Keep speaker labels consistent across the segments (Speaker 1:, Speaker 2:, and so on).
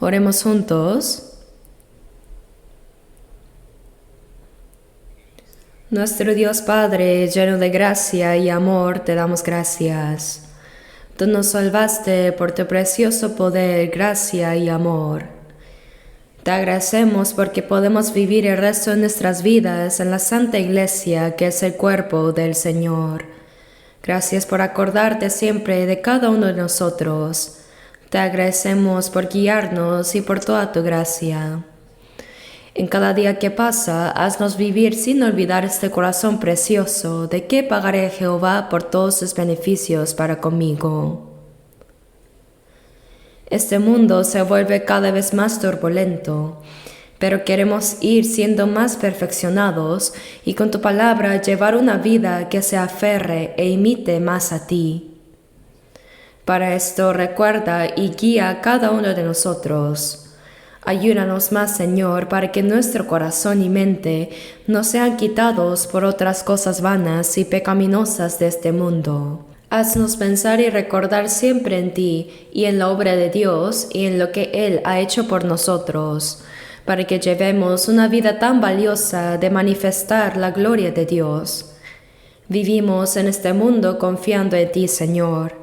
Speaker 1: Oremos juntos. Nuestro Dios Padre, lleno de gracia y amor, te damos gracias. Tú nos salvaste por tu precioso poder, gracia y amor. Te agradecemos porque podemos vivir el resto de nuestras vidas en la Santa Iglesia, que es el cuerpo del Señor. Gracias por acordarte siempre de cada uno de nosotros. Te agradecemos por guiarnos y por toda tu gracia. En cada día que pasa, haznos vivir sin olvidar este corazón precioso, de que pagaré a Jehová por todos sus beneficios para conmigo. Este mundo se vuelve cada vez más turbulento, pero queremos ir siendo más perfeccionados y con tu palabra llevar una vida que se aferre e imite más a ti. Para esto recuerda y guía a cada uno de nosotros. Ayúdanos más, Señor, para que nuestro corazón y mente no sean quitados por otras cosas vanas y pecaminosas de este mundo. Haznos pensar y recordar siempre en ti y en la obra de Dios y en lo que Él ha hecho por nosotros, para que llevemos una vida tan valiosa de manifestar la gloria de Dios. Vivimos en este mundo confiando en ti, Señor.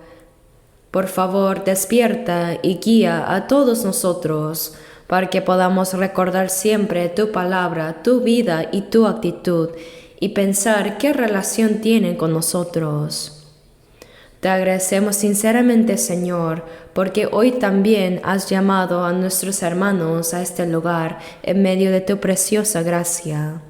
Speaker 1: Por favor, despierta y guía a todos nosotros, para que podamos recordar siempre tu palabra, tu vida y tu actitud, y pensar qué relación tienen con nosotros. Te agradecemos sinceramente, Señor, porque hoy también has llamado a nuestros hermanos a este lugar en medio de tu preciosa gracia.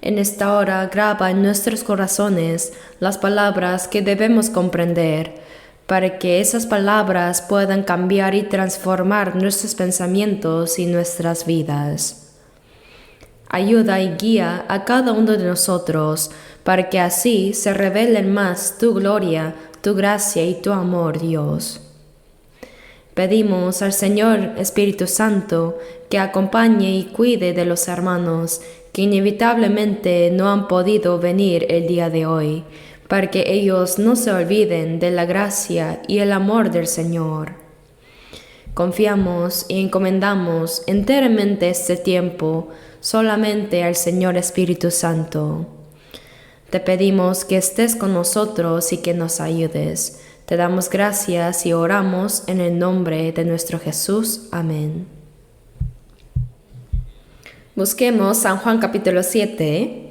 Speaker 1: En esta hora graba en nuestros corazones las palabras que debemos comprender, para que esas palabras puedan cambiar y transformar nuestros pensamientos y nuestras vidas. Ayuda y guía a cada uno de nosotros, para que así se revelen más tu gloria, tu gracia y tu amor, Dios. Pedimos al Señor Espíritu Santo que acompañe y cuide de los hermanos que inevitablemente no han podido venir el día de hoy, para que ellos no se olviden de la gracia y el amor del Señor. Confiamos y encomendamos enteramente este tiempo solamente al Señor Espíritu Santo. Te pedimos que estés con nosotros y que nos ayudes. Te damos gracias y oramos en el nombre de nuestro Jesús. Amén. Busquemos San Juan capítulo 7.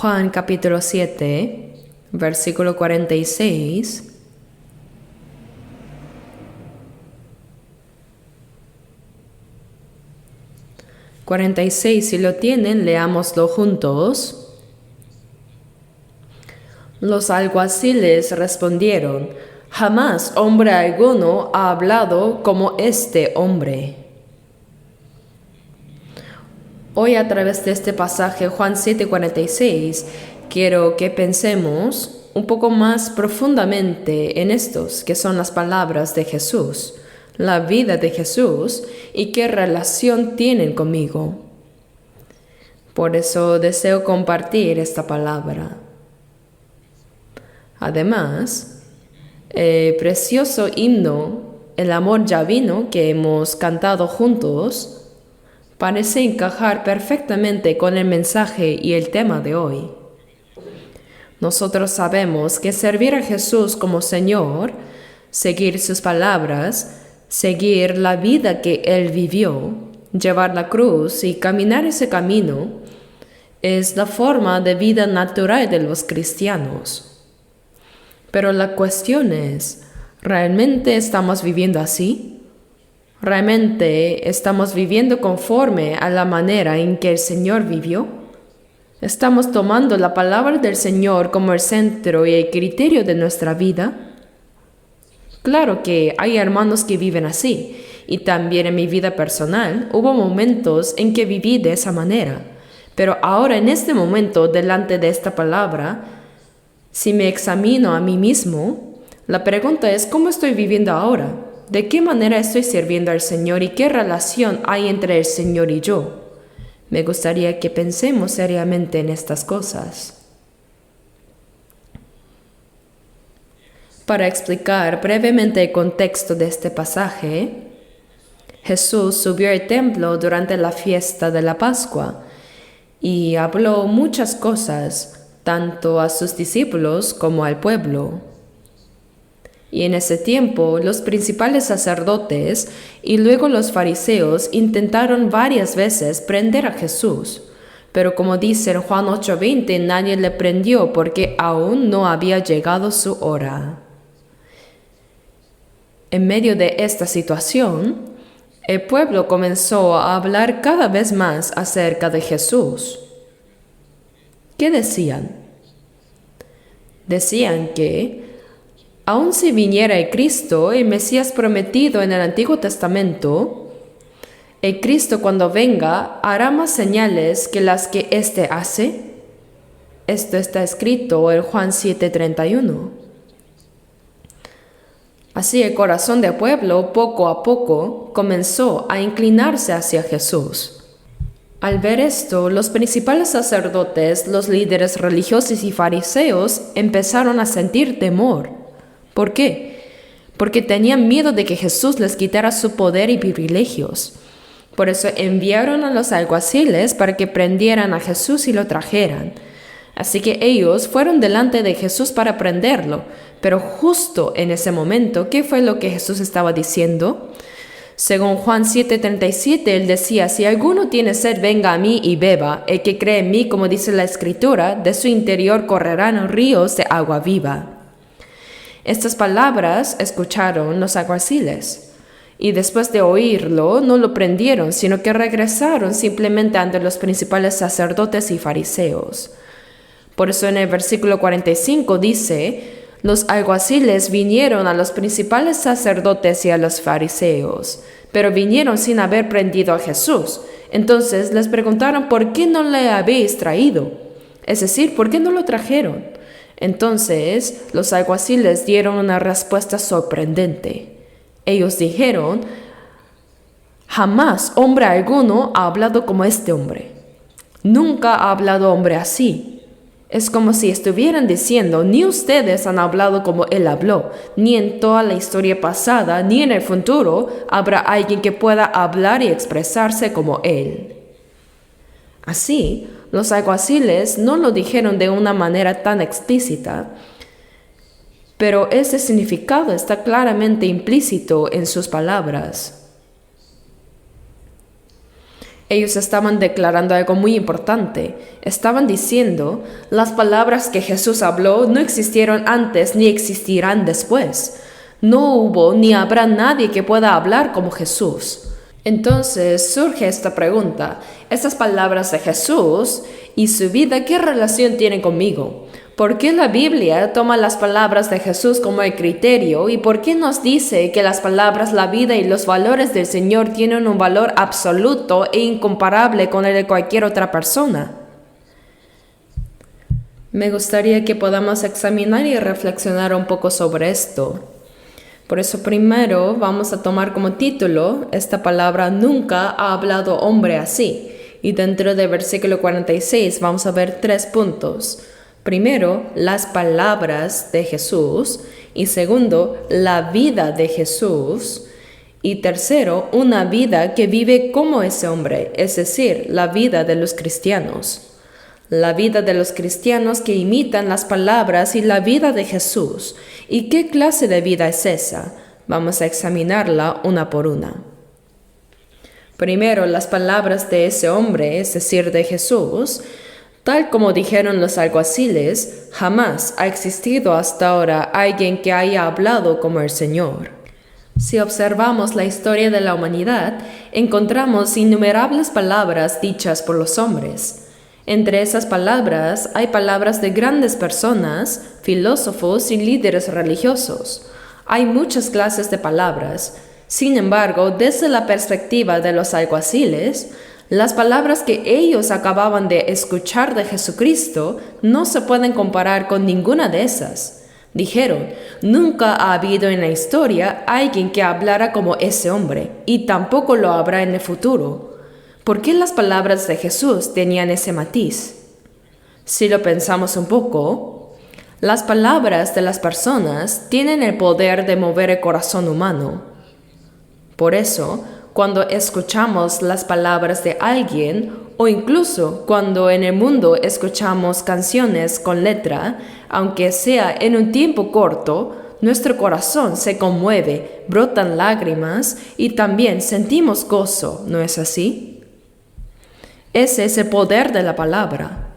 Speaker 1: Juan capítulo 7, versículo 46. Si lo tienen, leámoslo juntos. Los alguaciles respondieron: jamás hombre alguno ha hablado como este hombre. Hoy, a través de este pasaje, Juan 7:46, quiero que pensemos un poco más profundamente en estos, que son las palabras de Jesús, la vida de Jesús y qué relación tienen conmigo. Por eso deseo compartir esta palabra. Además, el precioso himno, El amor ya vino, que hemos cantado juntos, parece encajar perfectamente con el mensaje y el tema de hoy. Nosotros sabemos que servir a Jesús como Señor, seguir sus palabras, seguir la vida que Él vivió, llevar la cruz y caminar ese camino, es la forma de vida natural de los cristianos. Pero la cuestión es, ¿realmente estamos viviendo así? ¿Realmente estamos viviendo conforme a la manera en que el Señor vivió? ¿Estamos tomando la palabra del Señor como el centro y el criterio de nuestra vida? Claro que hay hermanos que viven así, y también en mi vida personal hubo momentos en que viví de esa manera. Pero ahora, en este momento, delante de esta palabra, si me examino a mí mismo, la pregunta es: ¿cómo estoy viviendo ahora? ¿De qué manera estoy sirviendo al Señor y qué relación hay entre el Señor y yo? Me gustaría que pensemos seriamente en estas cosas. Para explicar brevemente el contexto de este pasaje, Jesús subió al templo durante la fiesta de la Pascua y habló muchas cosas, tanto a sus discípulos como al pueblo. Y en ese tiempo, los principales sacerdotes y luego los fariseos intentaron varias veces prender a Jesús. Pero como dice en Juan 8:20, nadie le prendió porque aún no había llegado su hora. En medio de esta situación, el pueblo comenzó a hablar cada vez más acerca de Jesús. ¿Qué decían? Decían que aun si viniera el Cristo, el Mesías prometido en el Antiguo Testamento, el Cristo cuando venga hará más señales que las que éste hace. Esto está escrito en Juan 7:31. Así el corazón del pueblo poco a poco comenzó a inclinarse hacia Jesús. Al ver esto, los principales sacerdotes, los líderes religiosos y fariseos empezaron a sentir temor. ¿Por qué? Porque tenían miedo de que Jesús les quitara su poder y privilegios. Por eso enviaron a los alguaciles para que prendieran a Jesús y lo trajeran. Así que ellos fueron delante de Jesús para prenderlo. Pero justo en ese momento, ¿qué fue lo que Jesús estaba diciendo? Según Juan 7:37, Él decía: si alguno tiene sed, venga a mí y beba. El que cree en mí, como dice la Escritura, de su interior correrán ríos de agua viva. Estas palabras escucharon los alguaciles, y después de oírlo no lo prendieron, sino que regresaron simplemente ante los principales sacerdotes y fariseos. Por eso en el versículo 45 dice: los alguaciles vinieron a los principales sacerdotes y a los fariseos, pero vinieron sin haber prendido a Jesús. Entonces les preguntaron: ¿por qué no le habéis traído? Es decir, ¿por qué no lo trajeron? Entonces los alguaciles dieron una respuesta sorprendente. Ellos dijeron: jamás hombre alguno ha hablado como este hombre. Nunca ha hablado hombre así. Es como si estuvieran diciendo: ni ustedes han hablado como él habló, ni en toda la historia pasada, ni en el futuro habrá alguien que pueda hablar y expresarse como él. Así, los alguaciles no lo dijeron de una manera tan explícita, pero ese significado está claramente implícito en sus palabras. Ellos estaban declarando algo muy importante. Estaban diciendo, las palabras que Jesús habló no existieron antes ni existirán después. No hubo ni habrá nadie que pueda hablar como Jesús. Entonces surge esta pregunta, ¿estas palabras de Jesús y su vida qué relación tienen conmigo? ¿Por qué la Biblia toma las palabras de Jesús como el criterio y por qué nos dice que las palabras, la vida y los valores del Señor tienen un valor absoluto e incomparable con el de cualquier otra persona? Me gustaría que podamos examinar y reflexionar un poco sobre esto. Por eso primero vamos a tomar como título esta palabra nunca ha hablado hombre así. Y dentro del versículo 46 vamos a ver 3 puntos. Primero, las palabras de Jesús. Y segundo, la vida de Jesús. Y tercero, una vida que vive como ese hombre, es decir, la vida de los cristianos. La vida de los cristianos que imitan las palabras y la vida de Jesús. ¿Y qué clase de vida es esa? Vamos a examinarla una por una. Primero, las palabras de ese hombre, es decir, de Jesús. Tal como dijeron los alguaciles, jamás ha existido hasta ahora alguien que haya hablado como el Señor. Si observamos la historia de la humanidad, encontramos innumerables palabras dichas por los hombres. Entre esas palabras hay palabras de grandes personas, filósofos y líderes religiosos. Hay muchas clases de palabras. Sin embargo, desde la perspectiva de los alguaciles, las palabras que ellos acababan de escuchar de Jesucristo no se pueden comparar con ninguna de esas. Dijeron, nunca ha habido en la historia alguien que hablara como ese hombre, y tampoco lo habrá en el futuro. ¿Por qué las palabras de Jesús tenían ese matiz? Si lo pensamos un poco, las palabras de las personas tienen el poder de mover el corazón humano. Por eso, cuando escuchamos las palabras de alguien, o incluso cuando en el mundo escuchamos canciones con letra, aunque sea en un tiempo corto, nuestro corazón se conmueve, brotan lágrimas y también sentimos gozo, ¿no es así? Ese es el poder de la palabra.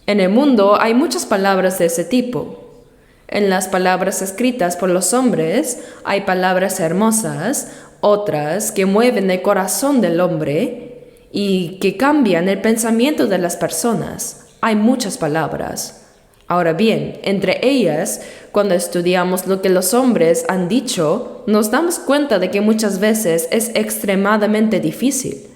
Speaker 1: En el mundo hay muchas palabras de ese tipo. En las palabras escritas por los hombres hay palabras hermosas, otras que mueven el corazón del hombre y que cambian el pensamiento de las personas. Hay muchas palabras. Ahora bien, entre ellas, cuando estudiamos lo que los hombres han dicho, nos damos cuenta de que muchas veces es extremadamente difícil.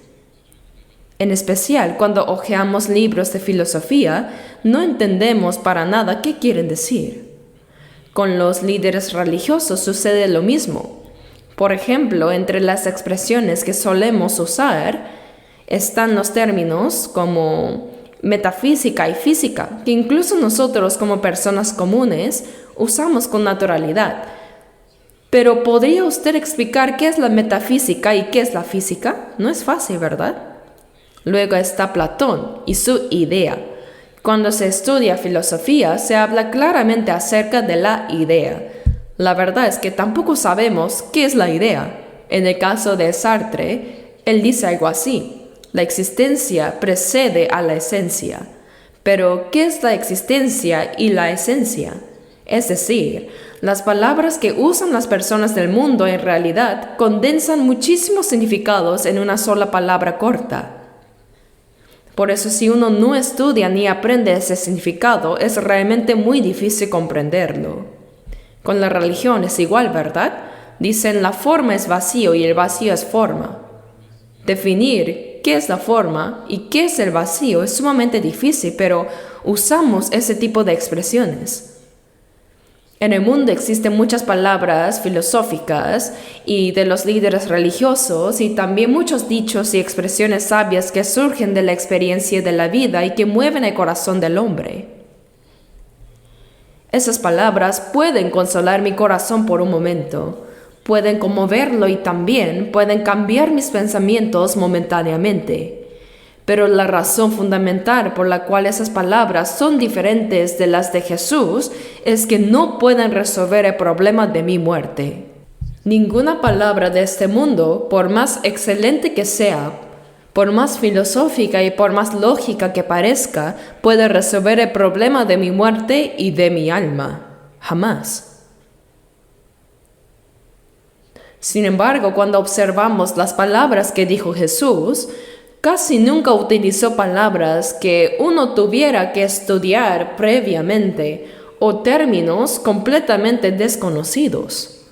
Speaker 1: En especial cuando hojeamos libros de filosofía, no entendemos para nada qué quieren decir. Con los líderes religiosos sucede lo mismo. Por ejemplo, entre las expresiones que solemos usar están los términos como metafísica y física, que incluso nosotros como personas comunes usamos con naturalidad. Pero ¿podría usted explicar qué es la metafísica y qué es la física? No es fácil, ¿verdad? Luego está Platón y su idea. Cuando se estudia filosofía, se habla claramente acerca de la idea. La verdad es que tampoco sabemos qué es la idea. En el caso de Sartre, él dice algo así: la existencia precede a la esencia. Pero, ¿qué es la existencia y la esencia? Es decir, las palabras que usan las personas del mundo en realidad condensan muchísimos significados en una sola palabra corta. Por eso si uno no estudia ni aprende ese significado, es realmente muy difícil comprenderlo. Con la religión es igual, ¿verdad? Dicen la forma es vacío y el vacío es forma. Definir qué es la forma y qué es el vacío es sumamente difícil, pero usamos ese tipo de expresiones. En el mundo existen muchas palabras filosóficas y de los líderes religiosos y también muchos dichos y expresiones sabias que surgen de la experiencia de la vida y que mueven el corazón del hombre. Esas palabras pueden consolar mi corazón por un momento, pueden conmoverlo y también pueden cambiar mis pensamientos momentáneamente. Pero la razón fundamental por la cual esas palabras son diferentes de las de Jesús es que no pueden resolver el problema de mi muerte. Ninguna palabra de este mundo, por más excelente que sea, Por más filosófica y por más lógica que parezca, puede resolver el problema de mi muerte y de mi alma. Jamás. Sin embargo, cuando observamos las palabras que dijo Jesús, casi nunca utilizó palabras que uno tuviera que estudiar previamente o términos completamente desconocidos.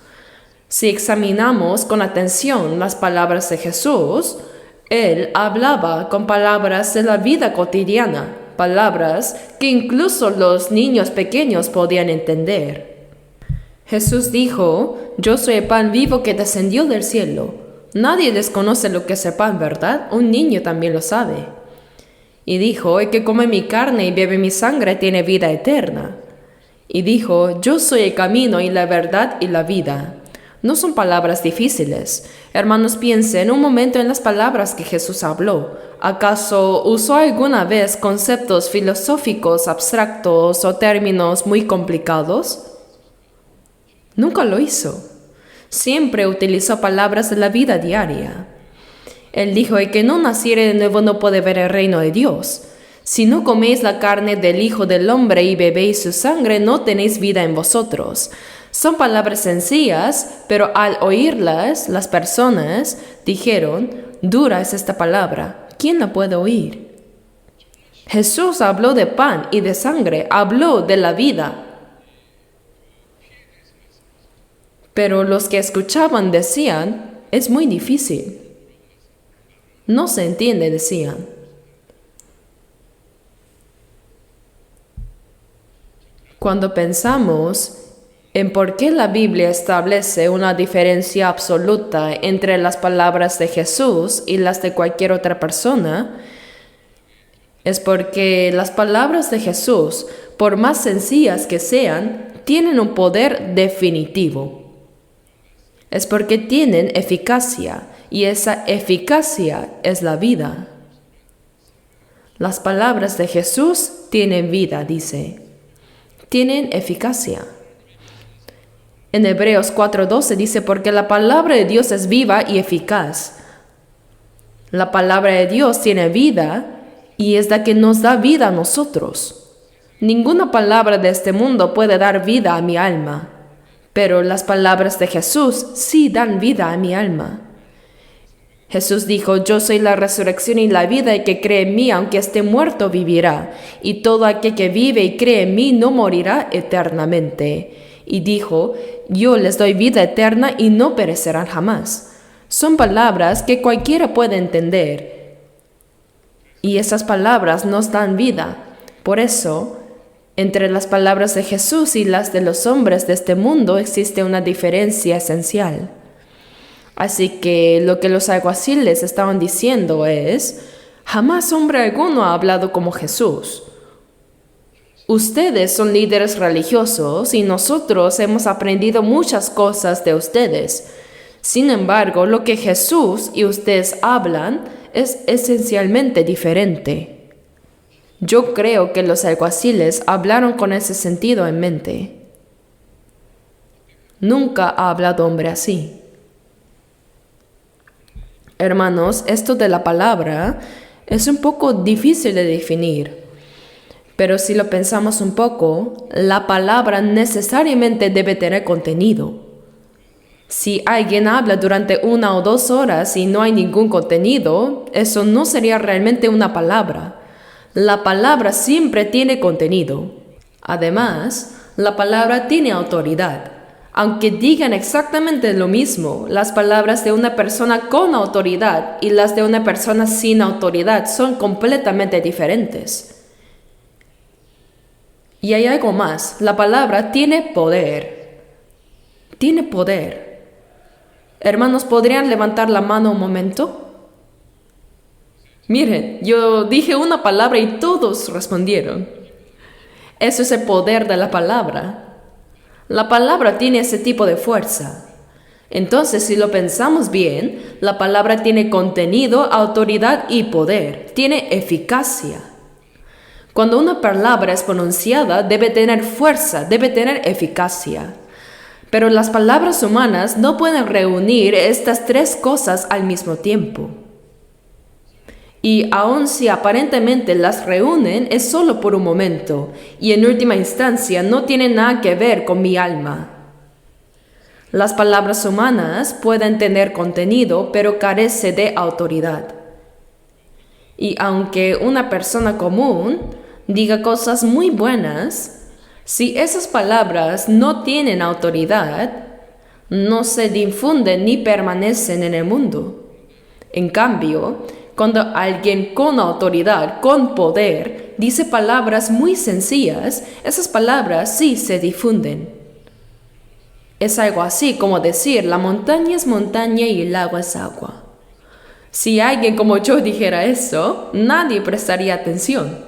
Speaker 1: Si examinamos con atención las palabras de Jesús, Él hablaba con palabras de la vida cotidiana, palabras que incluso los niños pequeños podían entender. Jesús dijo, «Yo soy el pan vivo que descendió del cielo». Nadie desconoce lo que es el pan, ¿verdad? Un niño también lo sabe. Y dijo, «El que come mi carne y bebe mi sangre tiene vida eterna». Y dijo, «Yo soy el camino y la verdad y la vida». No son palabras difíciles. Hermanos, piensen un momento en las palabras que Jesús habló. ¿Acaso usó alguna vez conceptos filosóficos abstractos o términos muy complicados? Nunca lo hizo. Siempre utilizó palabras de la vida diaria. Él dijo, el que no naciere de nuevo no puede ver el reino de Dios. Si no coméis la carne del Hijo del Hombre y bebéis su sangre, no tenéis vida en vosotros. Son palabras sencillas, pero al oírlas, las personas dijeron, dura es esta palabra, ¿quién la puede oír? Jesús habló de pan y de sangre, habló de la vida. Pero los que escuchaban decían, es muy difícil. No se entiende, decían. Cuando pensamos en por qué la Biblia establece una diferencia absoluta entre las palabras de Jesús y las de cualquier otra persona, es porque las palabras de Jesús, por más sencillas que sean, tienen un poder definitivo. Es porque tienen eficacia, y esa eficacia es la vida. Las palabras de Jesús tienen vida, dice. Tienen eficacia. En Hebreos 4:12 dice, porque la palabra de Dios es viva y eficaz. La palabra de Dios tiene vida y es la que nos da vida a nosotros. Ninguna palabra de este mundo puede dar vida a mi alma, pero las palabras de Jesús sí dan vida a mi alma. Jesús dijo, yo soy la resurrección y la vida, y que cree en mí, aunque esté muerto, vivirá. Y todo aquel que vive y cree en mí no morirá eternamente. Y dijo, yo les doy vida eterna y no perecerán jamás. Son palabras que cualquiera puede entender. Y esas palabras nos dan vida. Por eso, entre las palabras de Jesús y las de los hombres de este mundo existe una diferencia esencial. Así que lo que los alguaciles estaban diciendo es, jamás hombre alguno ha hablado como Jesús. Ustedes son líderes religiosos y nosotros hemos aprendido muchas cosas de ustedes. Sin embargo, lo que Jesús y ustedes hablan es esencialmente diferente. Yo creo que los alguaciles hablaron con ese sentido en mente. Nunca ha hablado hombre así. Hermanos, esto de la palabra es un poco difícil de definir, pero si lo pensamos un poco, la palabra necesariamente debe tener contenido. Si alguien habla durante 1 o 2 horas y no hay ningún contenido, eso no sería realmente una palabra. La palabra siempre tiene contenido. Además, la palabra tiene autoridad. Aunque digan exactamente lo mismo, las palabras de una persona con autoridad y las de una persona sin autoridad son completamente diferentes. Y hay algo más, la palabra tiene poder. Tiene poder. Hermanos, ¿podrían levantar la mano un momento? Miren, yo dije una palabra y todos respondieron. Eso es el poder de la palabra. La palabra tiene ese tipo de fuerza. Entonces, si lo pensamos bien, la palabra tiene contenido, autoridad y poder. Tiene eficacia. Cuando una palabra es pronunciada, debe tener fuerza, debe tener eficacia. Pero las palabras humanas no pueden reunir estas 3 cosas al mismo tiempo. Y aun si aparentemente las reúnen, es solo por un momento, y en última instancia no tienen nada que ver con mi alma. Las palabras humanas pueden tener contenido, pero carece de autoridad. Y aunque una persona común diga cosas muy buenas, si esas palabras no tienen autoridad, no se difunden ni permanecen en el mundo. En cambio, cuando alguien con autoridad, con poder, dice palabras muy sencillas, esas palabras sí se difunden. Es algo así como decir, la montaña es montaña y el agua es agua. Si alguien como yo dijera eso, nadie prestaría atención.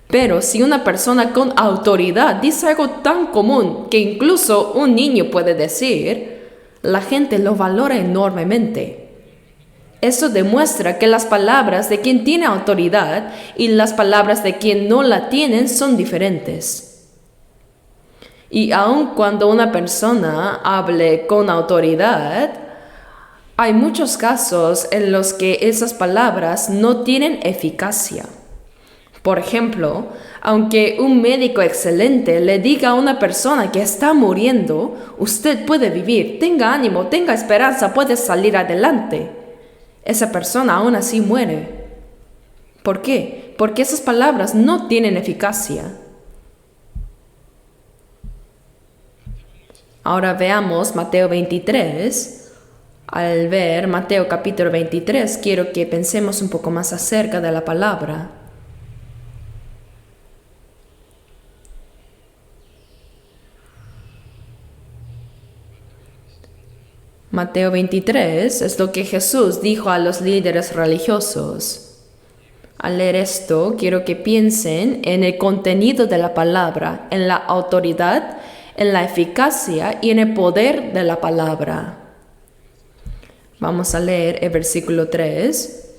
Speaker 1: Pero si una persona con autoridad dice algo tan común que incluso un niño puede decir, la gente lo valora enormemente. Eso demuestra que las palabras de quien tiene autoridad y las palabras de quien no la tienen son diferentes. Y aun cuando una persona hable con autoridad, hay muchos casos en los que esas palabras no tienen eficacia. Por ejemplo, aunque un médico excelente le diga a una persona que está muriendo, usted puede vivir, tenga ánimo, tenga esperanza, puede salir adelante. Esa persona aún así muere. ¿Por qué? Porque esas palabras no tienen eficacia. Ahora veamos Mateo 23. Al ver Mateo capítulo 23, quiero que pensemos un poco más acerca de la palabra. Mateo 23 es lo que Jesús dijo a los líderes religiosos. Al leer esto, quiero que piensen en el contenido de la palabra, en la autoridad, en la eficacia y en el poder de la palabra. Vamos a leer el versículo 3.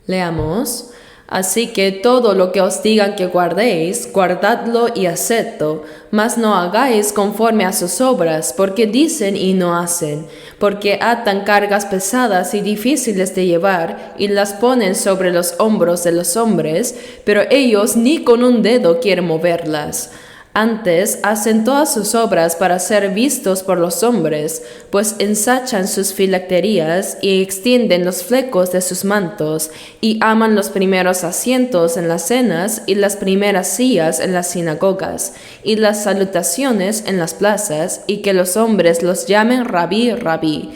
Speaker 1: Leamos. Así que todo lo que os digan que guardéis, guardadlo y hacedlo, mas no hagáis conforme a sus obras, porque dicen y no hacen, porque atan cargas pesadas y difíciles de llevar, y las ponen sobre los hombros de los hombres, pero ellos ni con un dedo quieren moverlas. Antes hacen todas sus obras para ser vistos por los hombres, pues ensachan sus filacterías y extienden los flecos de sus mantos, y aman los primeros asientos en las cenas y las primeras sillas en las sinagogas, y las salutaciones en las plazas, y que los hombres los llamen Rabí, Rabí.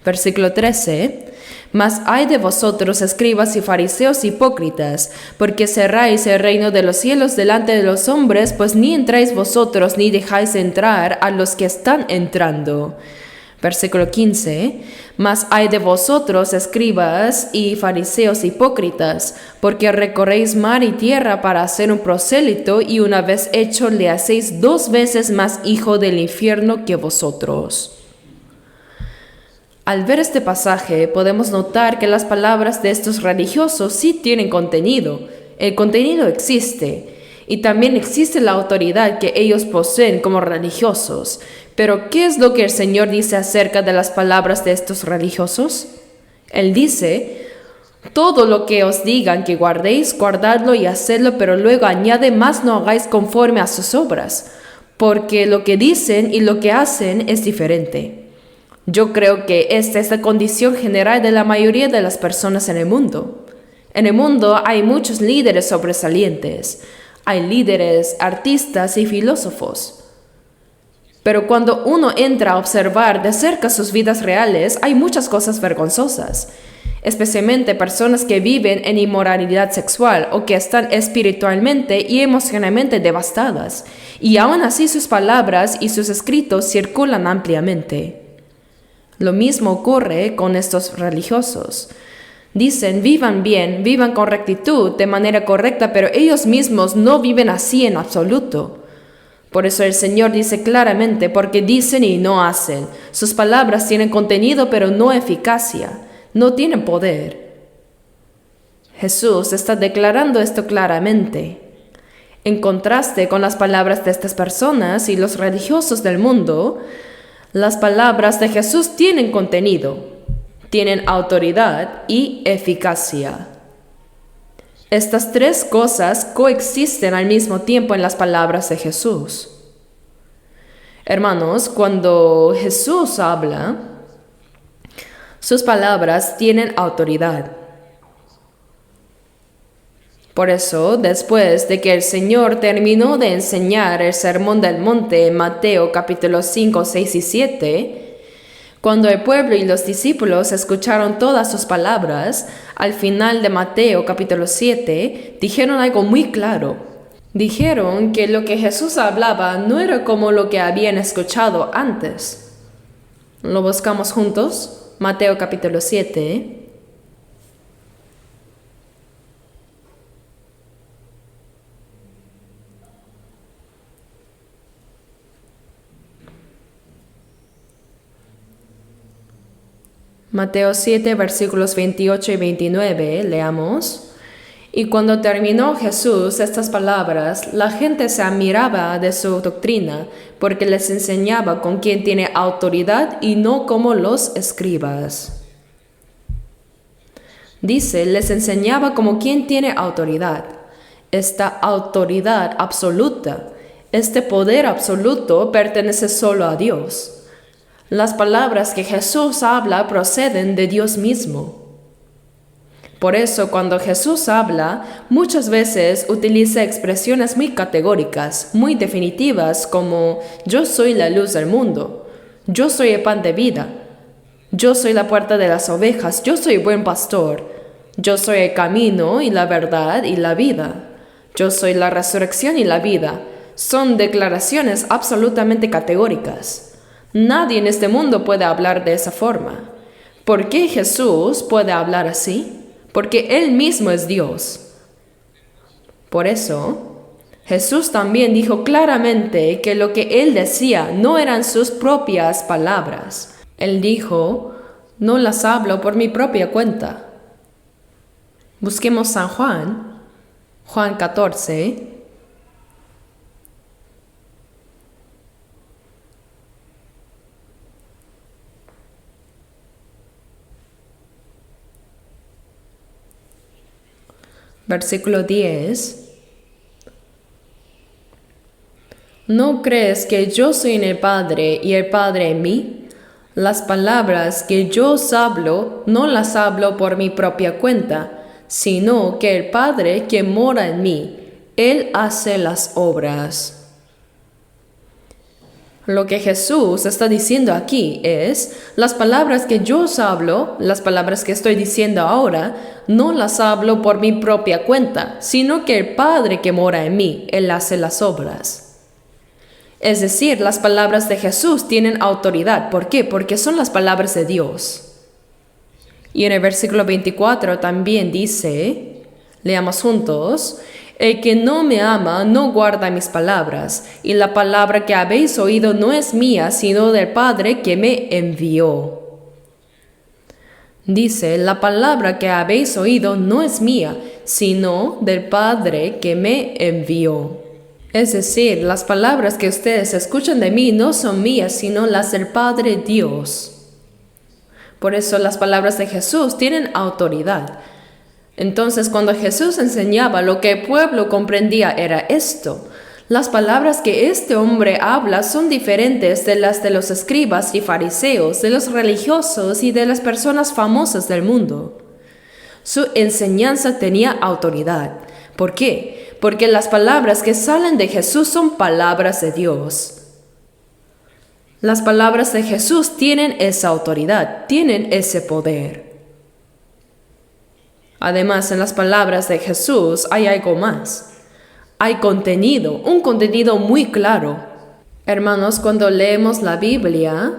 Speaker 1: Versículo 13. Mas ay de vosotros, escribas y fariseos hipócritas, porque cerráis el reino de los cielos delante de los hombres, pues ni entráis vosotros ni dejáis entrar a los que están entrando. Versículo 15. Mas ay de vosotros, escribas y fariseos hipócritas, porque recorréis mar y tierra para hacer un prosélito, y una vez hecho le hacéis 2 veces más hijo del infierno que vosotros. Al ver este pasaje, podemos notar que las palabras de estos religiosos sí tienen contenido. El contenido existe, y también existe la autoridad que ellos poseen como religiosos. Pero, ¿qué es lo que el Señor dice acerca de las palabras de estos religiosos? Él dice, todo lo que os digan que guardéis, guardadlo y hacedlo, pero luego añade, más no hagáis conforme a sus obras, porque lo que dicen y lo que hacen es diferente. Yo creo que esta es la condición general de la mayoría de las personas en el mundo. En el mundo hay muchos líderes sobresalientes. Hay líderes, artistas y filósofos. Pero cuando uno entra a observar de cerca sus vidas reales, hay muchas cosas vergonzosas. Especialmente personas que viven en inmoralidad sexual o que están espiritualmente y emocionalmente devastadas. Y aún así sus palabras y sus escritos circulan ampliamente. Lo mismo ocurre con estos religiosos. Dicen, vivan bien, vivan con rectitud, de manera correcta, pero ellos mismos no viven así en absoluto. Por eso el Señor dice claramente, porque dicen y no hacen. Sus palabras tienen contenido, pero no eficacia, no tienen poder. Jesús está declarando esto claramente. En contraste con las palabras de estas personas y los religiosos del mundo, las palabras de Jesús tienen contenido, tienen autoridad y eficacia. Estas tres cosas coexisten al mismo tiempo en las palabras de Jesús. Hermanos, cuando Jesús habla, sus palabras tienen autoridad. Por eso, después de que el Señor terminó de enseñar el Sermón del Monte en Mateo capítulos 5, 6 y 7, cuando el pueblo y los discípulos escucharon todas sus palabras, al final de Mateo capítulo 7, dijeron algo muy claro. Dijeron que lo que Jesús hablaba no era como lo que habían escuchado antes. ¿Lo buscamos juntos? Mateo capítulo 7. Mateo 7, versículos 28 y 29, leamos. Y cuando terminó Jesús estas palabras, la gente se admiraba de su doctrina, porque les enseñaba con quien tiene autoridad y no como los escribas. Dice, les enseñaba como quien tiene autoridad. Esta autoridad absoluta, este poder absoluto pertenece solo a Dios. Las palabras que Jesús habla proceden de Dios mismo. Por eso, cuando Jesús habla, muchas veces utiliza expresiones muy categóricas, muy definitivas, como yo soy la luz del mundo, yo soy el pan de vida, yo soy la puerta de las ovejas, yo soy buen pastor, yo soy el camino y la verdad y la vida, yo soy la resurrección y la vida. Son declaraciones absolutamente categóricas. Nadie en este mundo puede hablar de esa forma. ¿Por qué Jesús puede hablar así? Porque Él mismo es Dios. Por eso, Jesús también dijo claramente que lo que Él decía no eran sus propias palabras. Él dijo, no las hablo por mi propia cuenta. Busquemos San Juan, Juan 14. Versículo 10. ¿No crees que yo soy en el Padre y el Padre en mí? Las palabras que yo os hablo, no las hablo por mi propia cuenta, sino que el Padre que mora en mí, Él hace las obras. Lo que Jesús está diciendo aquí es, las palabras que yo os hablo, las palabras que estoy diciendo ahora, no las hablo por mi propia cuenta, sino que el Padre que mora en mí, Él hace las obras. Es decir, las palabras de Jesús tienen autoridad. ¿Por qué? Porque son las palabras de Dios. Y en el versículo 24 también dice, leamos juntos, el que no me ama no guarda mis palabras, y la palabra que habéis oído no es mía, sino del Padre que me envió. Dice, la palabra que habéis oído no es mía, sino del Padre que me envió. Es decir, las palabras que ustedes escuchan de mí no son mías, sino las del Padre Dios. Por eso las palabras de Jesús tienen autoridad. Entonces, cuando Jesús enseñaba, lo que el pueblo comprendía era esto. Las palabras que este hombre habla son diferentes de las de los escribas y fariseos, de los religiosos y de las personas famosas del mundo. Su enseñanza tenía autoridad. ¿Por qué? Porque las palabras que salen de Jesús son palabras de Dios. Las palabras de Jesús tienen esa autoridad, tienen ese poder. Además, en las palabras de Jesús hay algo más. Hay contenido, un contenido muy claro. Hermanos, cuando leemos la Biblia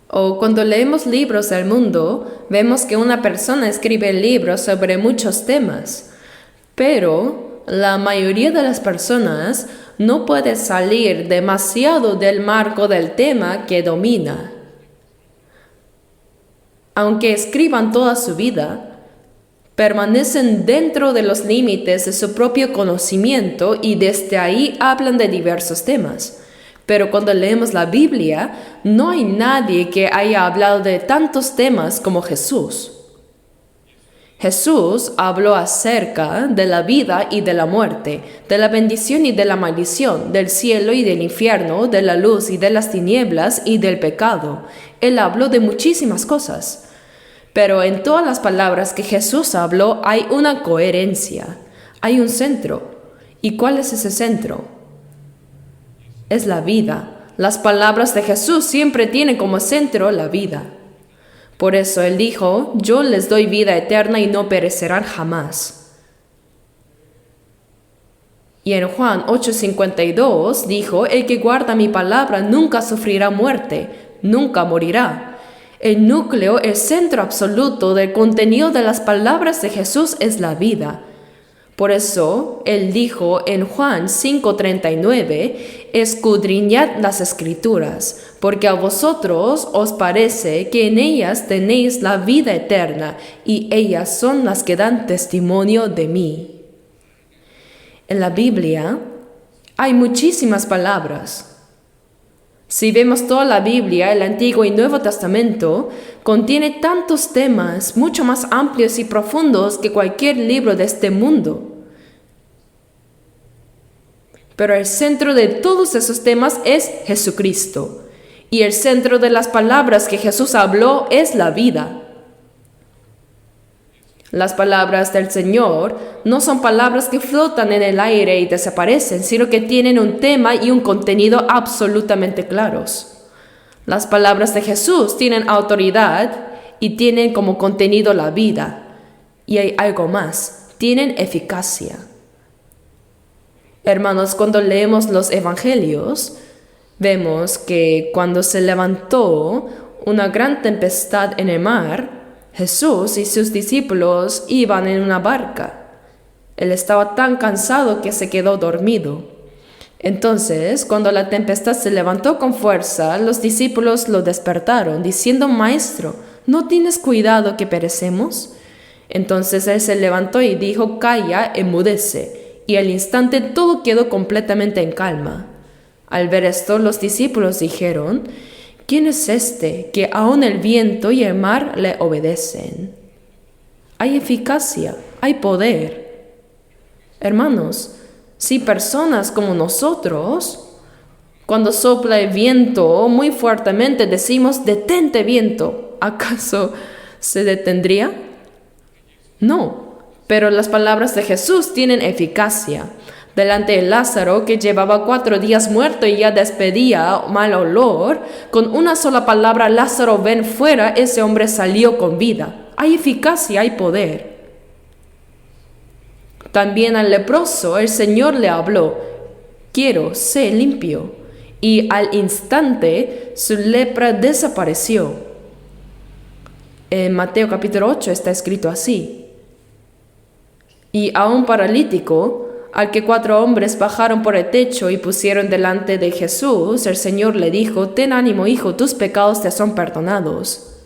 Speaker 1: o cuando leemos libros del mundo, vemos que una persona escribe libros sobre muchos temas, pero la mayoría de las personas no puede salir demasiado del marco del tema que domina. Aunque escriban toda su vida, permanecen dentro de los límites de su propio conocimiento y desde ahí hablan de diversos temas. Pero cuando leemos la Biblia, no hay nadie que haya hablado de tantos temas como Jesús. Jesús habló acerca de la vida y de la muerte, de la bendición y de la maldición, del cielo y del infierno, de la luz y de las tinieblas y del pecado. Él habló de muchísimas cosas. Pero en todas las palabras que Jesús habló hay una coherencia, hay un centro. ¿Y cuál es ese centro? Es la vida. Las palabras de Jesús siempre tienen como centro la vida. Por eso Él dijo, yo les doy vida eterna y no perecerán jamás. Y en Juan 8:52 dijo, el que guarda mi palabra nunca sufrirá muerte, nunca morirá. El núcleo, el centro absoluto del contenido de las palabras de Jesús es la vida. Por eso, Él dijo en Juan 5:39, escudriñad las Escrituras, porque a vosotros os parece que en ellas tenéis la vida eterna, y ellas son las que dan testimonio de mí. En la Biblia hay muchísimas palabras. Si vemos toda la Biblia, el Antiguo y Nuevo Testamento, contiene tantos temas mucho más amplios y profundos que cualquier libro de este mundo. Pero el centro de todos esos temas es Jesucristo. Y el centro de las palabras que Jesús habló es la vida. Las palabras del Señor no son palabras que flotan en el aire y desaparecen, sino que tienen un tema y un contenido absolutamente claros. Las palabras de Jesús tienen autoridad y tienen como contenido la vida. Y hay algo más, tienen eficacia. Hermanos, cuando leemos los evangelios, vemos que cuando se levantó una gran tempestad en el mar, Jesús y sus discípulos iban en una barca. Él estaba tan cansado que se quedó dormido. Entonces, cuando la tempestad se levantó con fuerza, los discípulos lo despertaron, diciendo, Maestro, ¿no tienes cuidado que perecemos? Entonces él se levantó y dijo, calla, enmudece. Y al instante todo quedó completamente en calma. Al ver esto, los discípulos dijeron, ¿quién es este que aun el viento y el mar le obedecen? Hay eficacia, hay poder. Hermanos, si personas como nosotros, cuando sopla el viento muy fuertemente decimos, detente viento, ¿acaso se detendría? No, pero las palabras de Jesús tienen eficacia. Delante de Lázaro, que llevaba 4 días muerto y ya despedía mal olor, con una sola palabra, Lázaro, ven fuera, ese hombre salió con vida. Hay eficacia, hay poder. También al leproso el Señor le habló, quiero, sé limpio. Y al instante su lepra desapareció. En Mateo capítulo 8 está escrito así. Y a un paralítico, al que 4 hombres bajaron por el techo y pusieron delante de Jesús, el Señor le dijo, ten ánimo, hijo, tus pecados te son perdonados.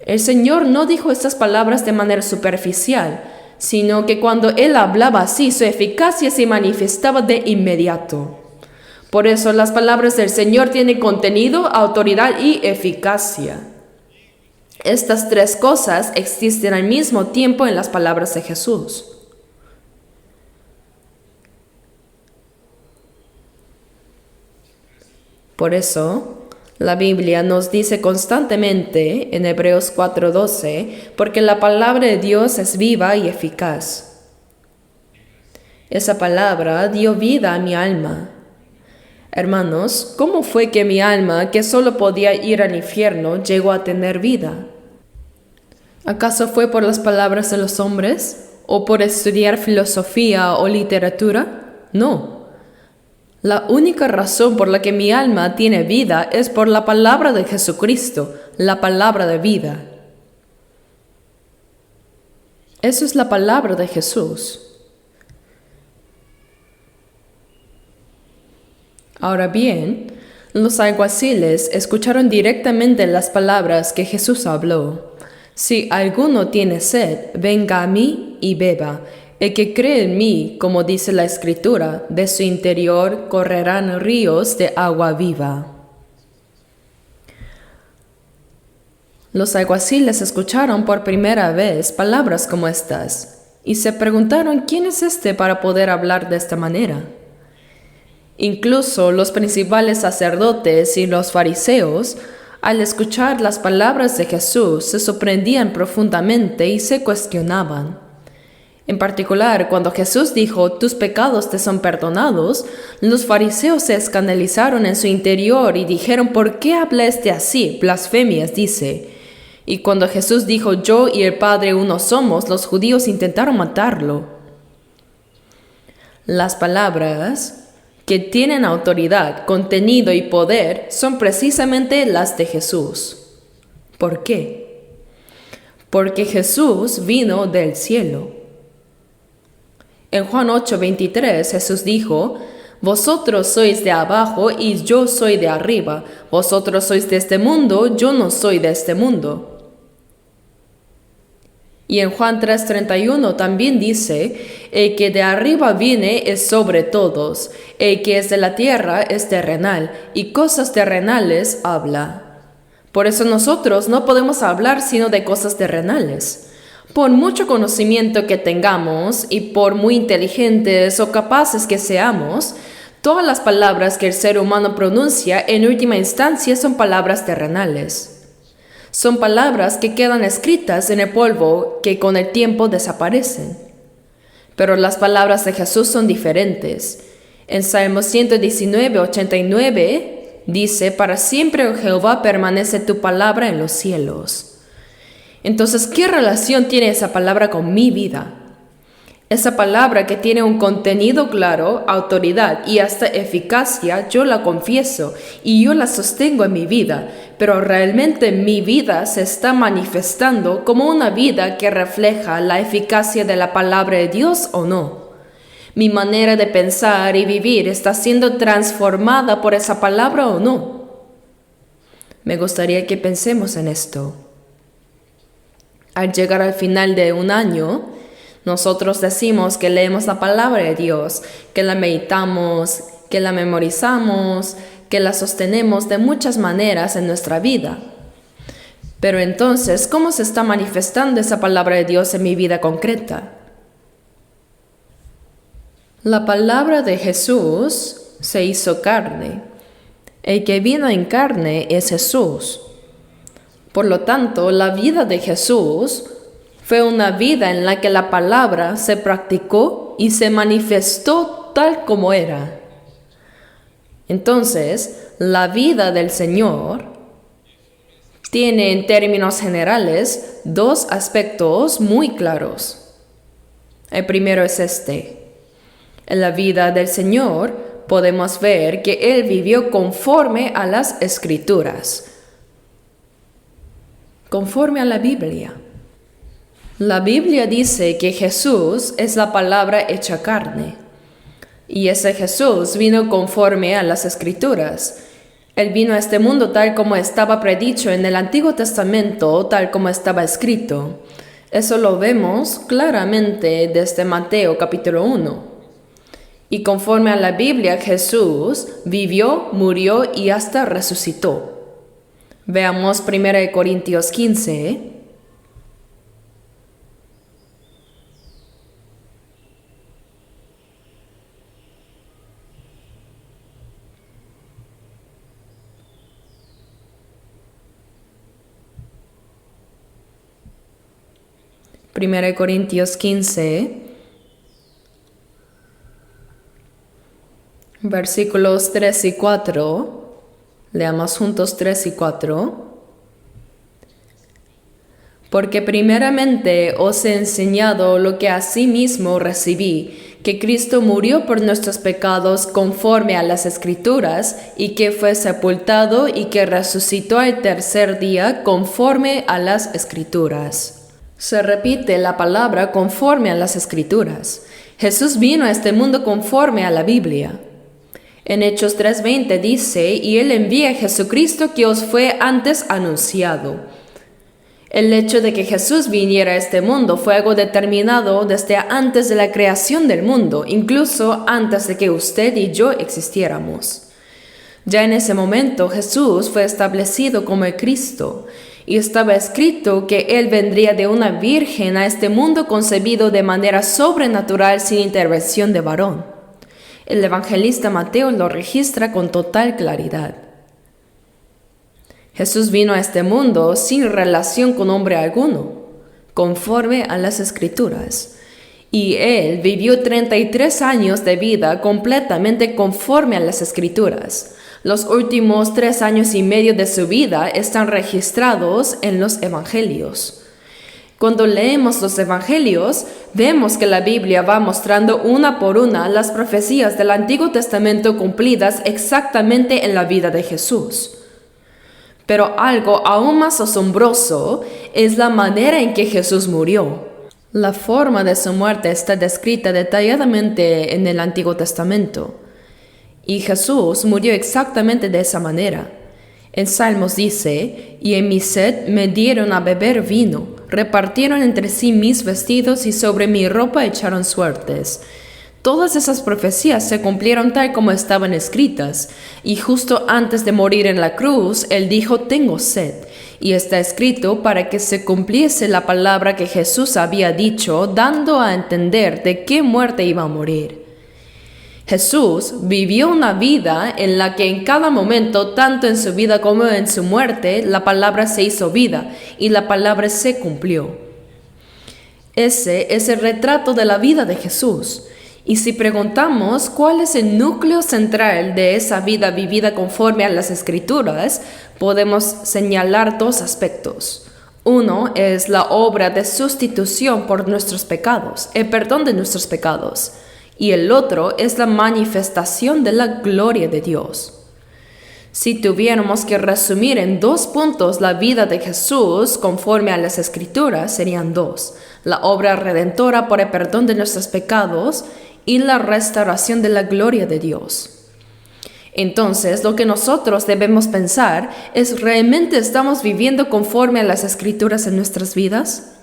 Speaker 1: El Señor no dijo estas palabras de manera superficial, sino que cuando Él hablaba así, su eficacia se manifestaba de inmediato. Por eso las palabras del Señor tienen contenido, autoridad y eficacia. Estas 3 cosas existen al mismo tiempo en las palabras de Jesús. Por eso, la Biblia nos dice constantemente en Hebreos 4:12, porque la palabra de Dios es viva y eficaz. Esa palabra dio vida a mi alma. Hermanos, ¿cómo fue que mi alma, que solo podía ir al infierno, llegó a tener vida? ¿Acaso fue por las palabras de los hombres? ¿O por estudiar filosofía o literatura? No. La única razón por la que mi alma tiene vida es por la palabra de Jesucristo, la palabra de vida. Eso es la palabra de Jesús. Ahora bien, los alguaciles escucharon directamente las palabras que Jesús habló. Si alguno tiene sed, venga a mí y beba. El que cree en mí, como dice la Escritura, de su interior correrán ríos de agua viva. Los alguaciles escucharon por primera vez palabras como estas y se preguntaron quién es este para poder hablar de esta manera. Incluso los principales sacerdotes y los fariseos, al escuchar las palabras de Jesús, se sorprendían profundamente y se cuestionaban. En particular, cuando Jesús dijo, «Tus pecados te son perdonados», los fariseos se escandalizaron en su interior y dijeron, «¿Por qué habla este así? Blasfemias dice». Y cuando Jesús dijo, «Yo y el Padre uno somos», los judíos intentaron matarlo. Las palabras que tienen autoridad, contenido y poder son precisamente las de Jesús. ¿Por qué? Porque Jesús vino del cielo. En Juan 8:23 Jesús dijo, «Vosotros sois de abajo y yo soy de arriba. Vosotros sois de este mundo, yo no soy de este mundo». Y en Juan 3:31 también dice, «El que de arriba viene es sobre todos, el que es de la tierra es terrenal, y cosas terrenales habla». Por eso nosotros no podemos hablar sino de cosas terrenales. Por mucho conocimiento que tengamos y por muy inteligentes o capaces que seamos, todas las palabras que el ser humano pronuncia en última instancia son palabras terrenales. Son palabras que quedan escritas en el polvo que con el tiempo desaparecen. Pero las palabras de Jesús son diferentes. En Salmo 119:89 dice, «Para siempre, oh Jehová, permanece tu palabra en los cielos». Entonces, ¿qué relación tiene esa palabra con mi vida? Esa palabra que tiene un contenido claro, autoridad y hasta eficacia, yo la confieso y yo la sostengo en mi vida, pero realmente mi vida se está manifestando como una vida que refleja la eficacia de la palabra de Dios o no. Mi manera de pensar y vivir está siendo transformada por esa palabra o no. Me gustaría que pensemos en esto. Al llegar al final de un año, nosotros decimos que leemos la palabra de Dios, que la meditamos, que la memorizamos, que la sostenemos de muchas maneras en nuestra vida. Pero entonces, ¿cómo se está manifestando esa palabra de Dios en mi vida concreta? La palabra de Jesús se hizo carne. El que vino en carne es Jesús. Por lo tanto, la vida de Jesús fue una vida en la que la palabra se practicó y se manifestó tal como era. Entonces, la vida del Señor tiene en términos generales dos aspectos muy claros. El primero es este. En la vida del Señor podemos ver que Él vivió conforme a las Escrituras. Conforme a la Biblia. La Biblia dice que Jesús es la palabra hecha carne. Y ese Jesús vino conforme a las Escrituras. Él vino a este mundo tal como estaba predicho en el Antiguo Testamento, tal como estaba escrito. Eso lo vemos claramente desde Mateo capítulo 1. Y conforme a la Biblia, Jesús vivió, murió y hasta resucitó. Veamos 1 Corintios 15. Primera de Corintios 15, versículos 3 y 4. Leamos juntos 3 y 4. Porque primeramente os he enseñado lo que asimismo recibí, que Cristo murió por nuestros pecados conforme a las Escrituras, y que fue sepultado y que resucitó al tercer día conforme a las Escrituras. Se repite la palabra conforme a las Escrituras. Jesús vino a este mundo conforme a la Biblia. En Hechos 3:20 dice, y Él envía a Jesucristo que os fue antes anunciado. El hecho de que Jesús viniera a este mundo fue algo determinado desde antes de la creación del mundo, incluso antes de que usted y yo existiéramos. Ya en ese momento Jesús fue establecido como el Cristo, y estaba escrito que Él vendría de una virgen a este mundo concebido de manera sobrenatural sin intervención de varón. El evangelista Mateo lo registra con total claridad. Jesús vino a este mundo sin relación con hombre alguno, conforme a las Escrituras. Y Él vivió 33 años de vida completamente conforme a las Escrituras. Los últimos 3 años y medio de su vida están registrados en los Evangelios. Cuando leemos los Evangelios, vemos que la Biblia va mostrando una por una las profecías del Antiguo Testamento cumplidas exactamente en la vida de Jesús. Pero algo aún más asombroso es la manera en que Jesús murió. La forma de su muerte está descrita detalladamente en el Antiguo Testamento. Y Jesús murió exactamente de esa manera. En Salmos dice, y en mi sed me dieron a beber vino, repartieron entre sí mis vestidos y sobre mi ropa echaron suertes. Todas esas profecías se cumplieron tal como estaban escritas, y justo antes de morir en la cruz, Él dijo, tengo sed. Y está escrito para que se cumpliese la palabra que Jesús había dicho, dando a entender de qué muerte iba a morir. Jesús vivió una vida en la que en cada momento, tanto en su vida como en su muerte, la palabra se hizo vida y la palabra se cumplió. Ese es el retrato de la vida de Jesús. Y si preguntamos cuál es el núcleo central de esa vida vivida conforme a las Escrituras, podemos señalar 2 aspectos. Uno es la obra de sustitución por nuestros pecados, el perdón de nuestros pecados. Y el otro es la manifestación de la gloria de Dios. Si tuviéramos que resumir en 2 puntos la vida de Jesús conforme a las Escrituras, serían 2. La obra redentora por el perdón de nuestros pecados y la restauración de la gloria de Dios. Entonces, lo que nosotros debemos pensar es, ¿realmente estamos viviendo conforme a las Escrituras en nuestras vidas?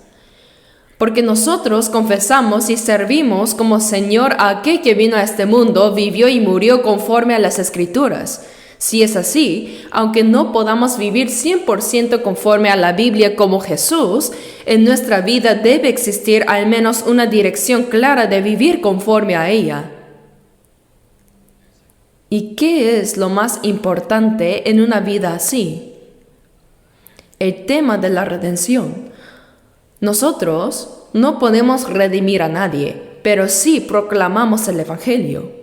Speaker 1: Porque nosotros confesamos y servimos como Señor a aquel que vino a este mundo, vivió y murió conforme a las Escrituras. Si es así, aunque no podamos vivir 100% conforme a la Biblia como Jesús, en nuestra vida debe existir al menos una dirección clara de vivir conforme a ella. ¿Y qué es lo más importante en una vida así? El tema de la redención. Nosotros no podemos redimir a nadie, pero sí proclamamos el Evangelio.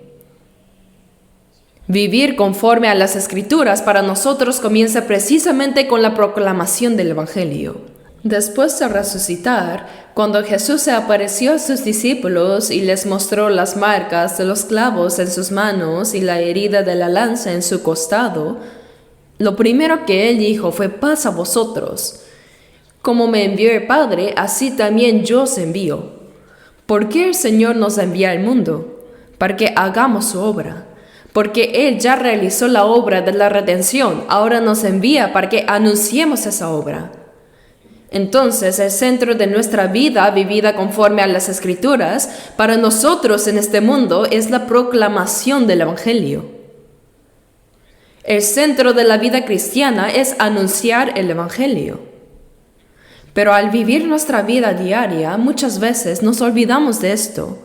Speaker 1: Vivir conforme a las Escrituras para nosotros comienza precisamente con la proclamación del Evangelio. Después de resucitar, cuando Jesús se apareció a sus discípulos y les mostró las marcas de los clavos en sus manos y la herida de la lanza en su costado, lo primero que Él dijo fue: paz a vosotros. Como me envió el Padre, así también yo os envío. ¿Por qué el Señor nos envía al mundo? Para que hagamos su obra. Porque Él ya realizó la obra de la redención, ahora nos envía para que anunciemos esa obra. Entonces, el centro de nuestra vida vivida conforme a las Escrituras, para nosotros en este mundo, es la proclamación del Evangelio. El centro de la vida cristiana es anunciar el Evangelio. Pero al vivir nuestra vida diaria, muchas veces nos olvidamos de esto.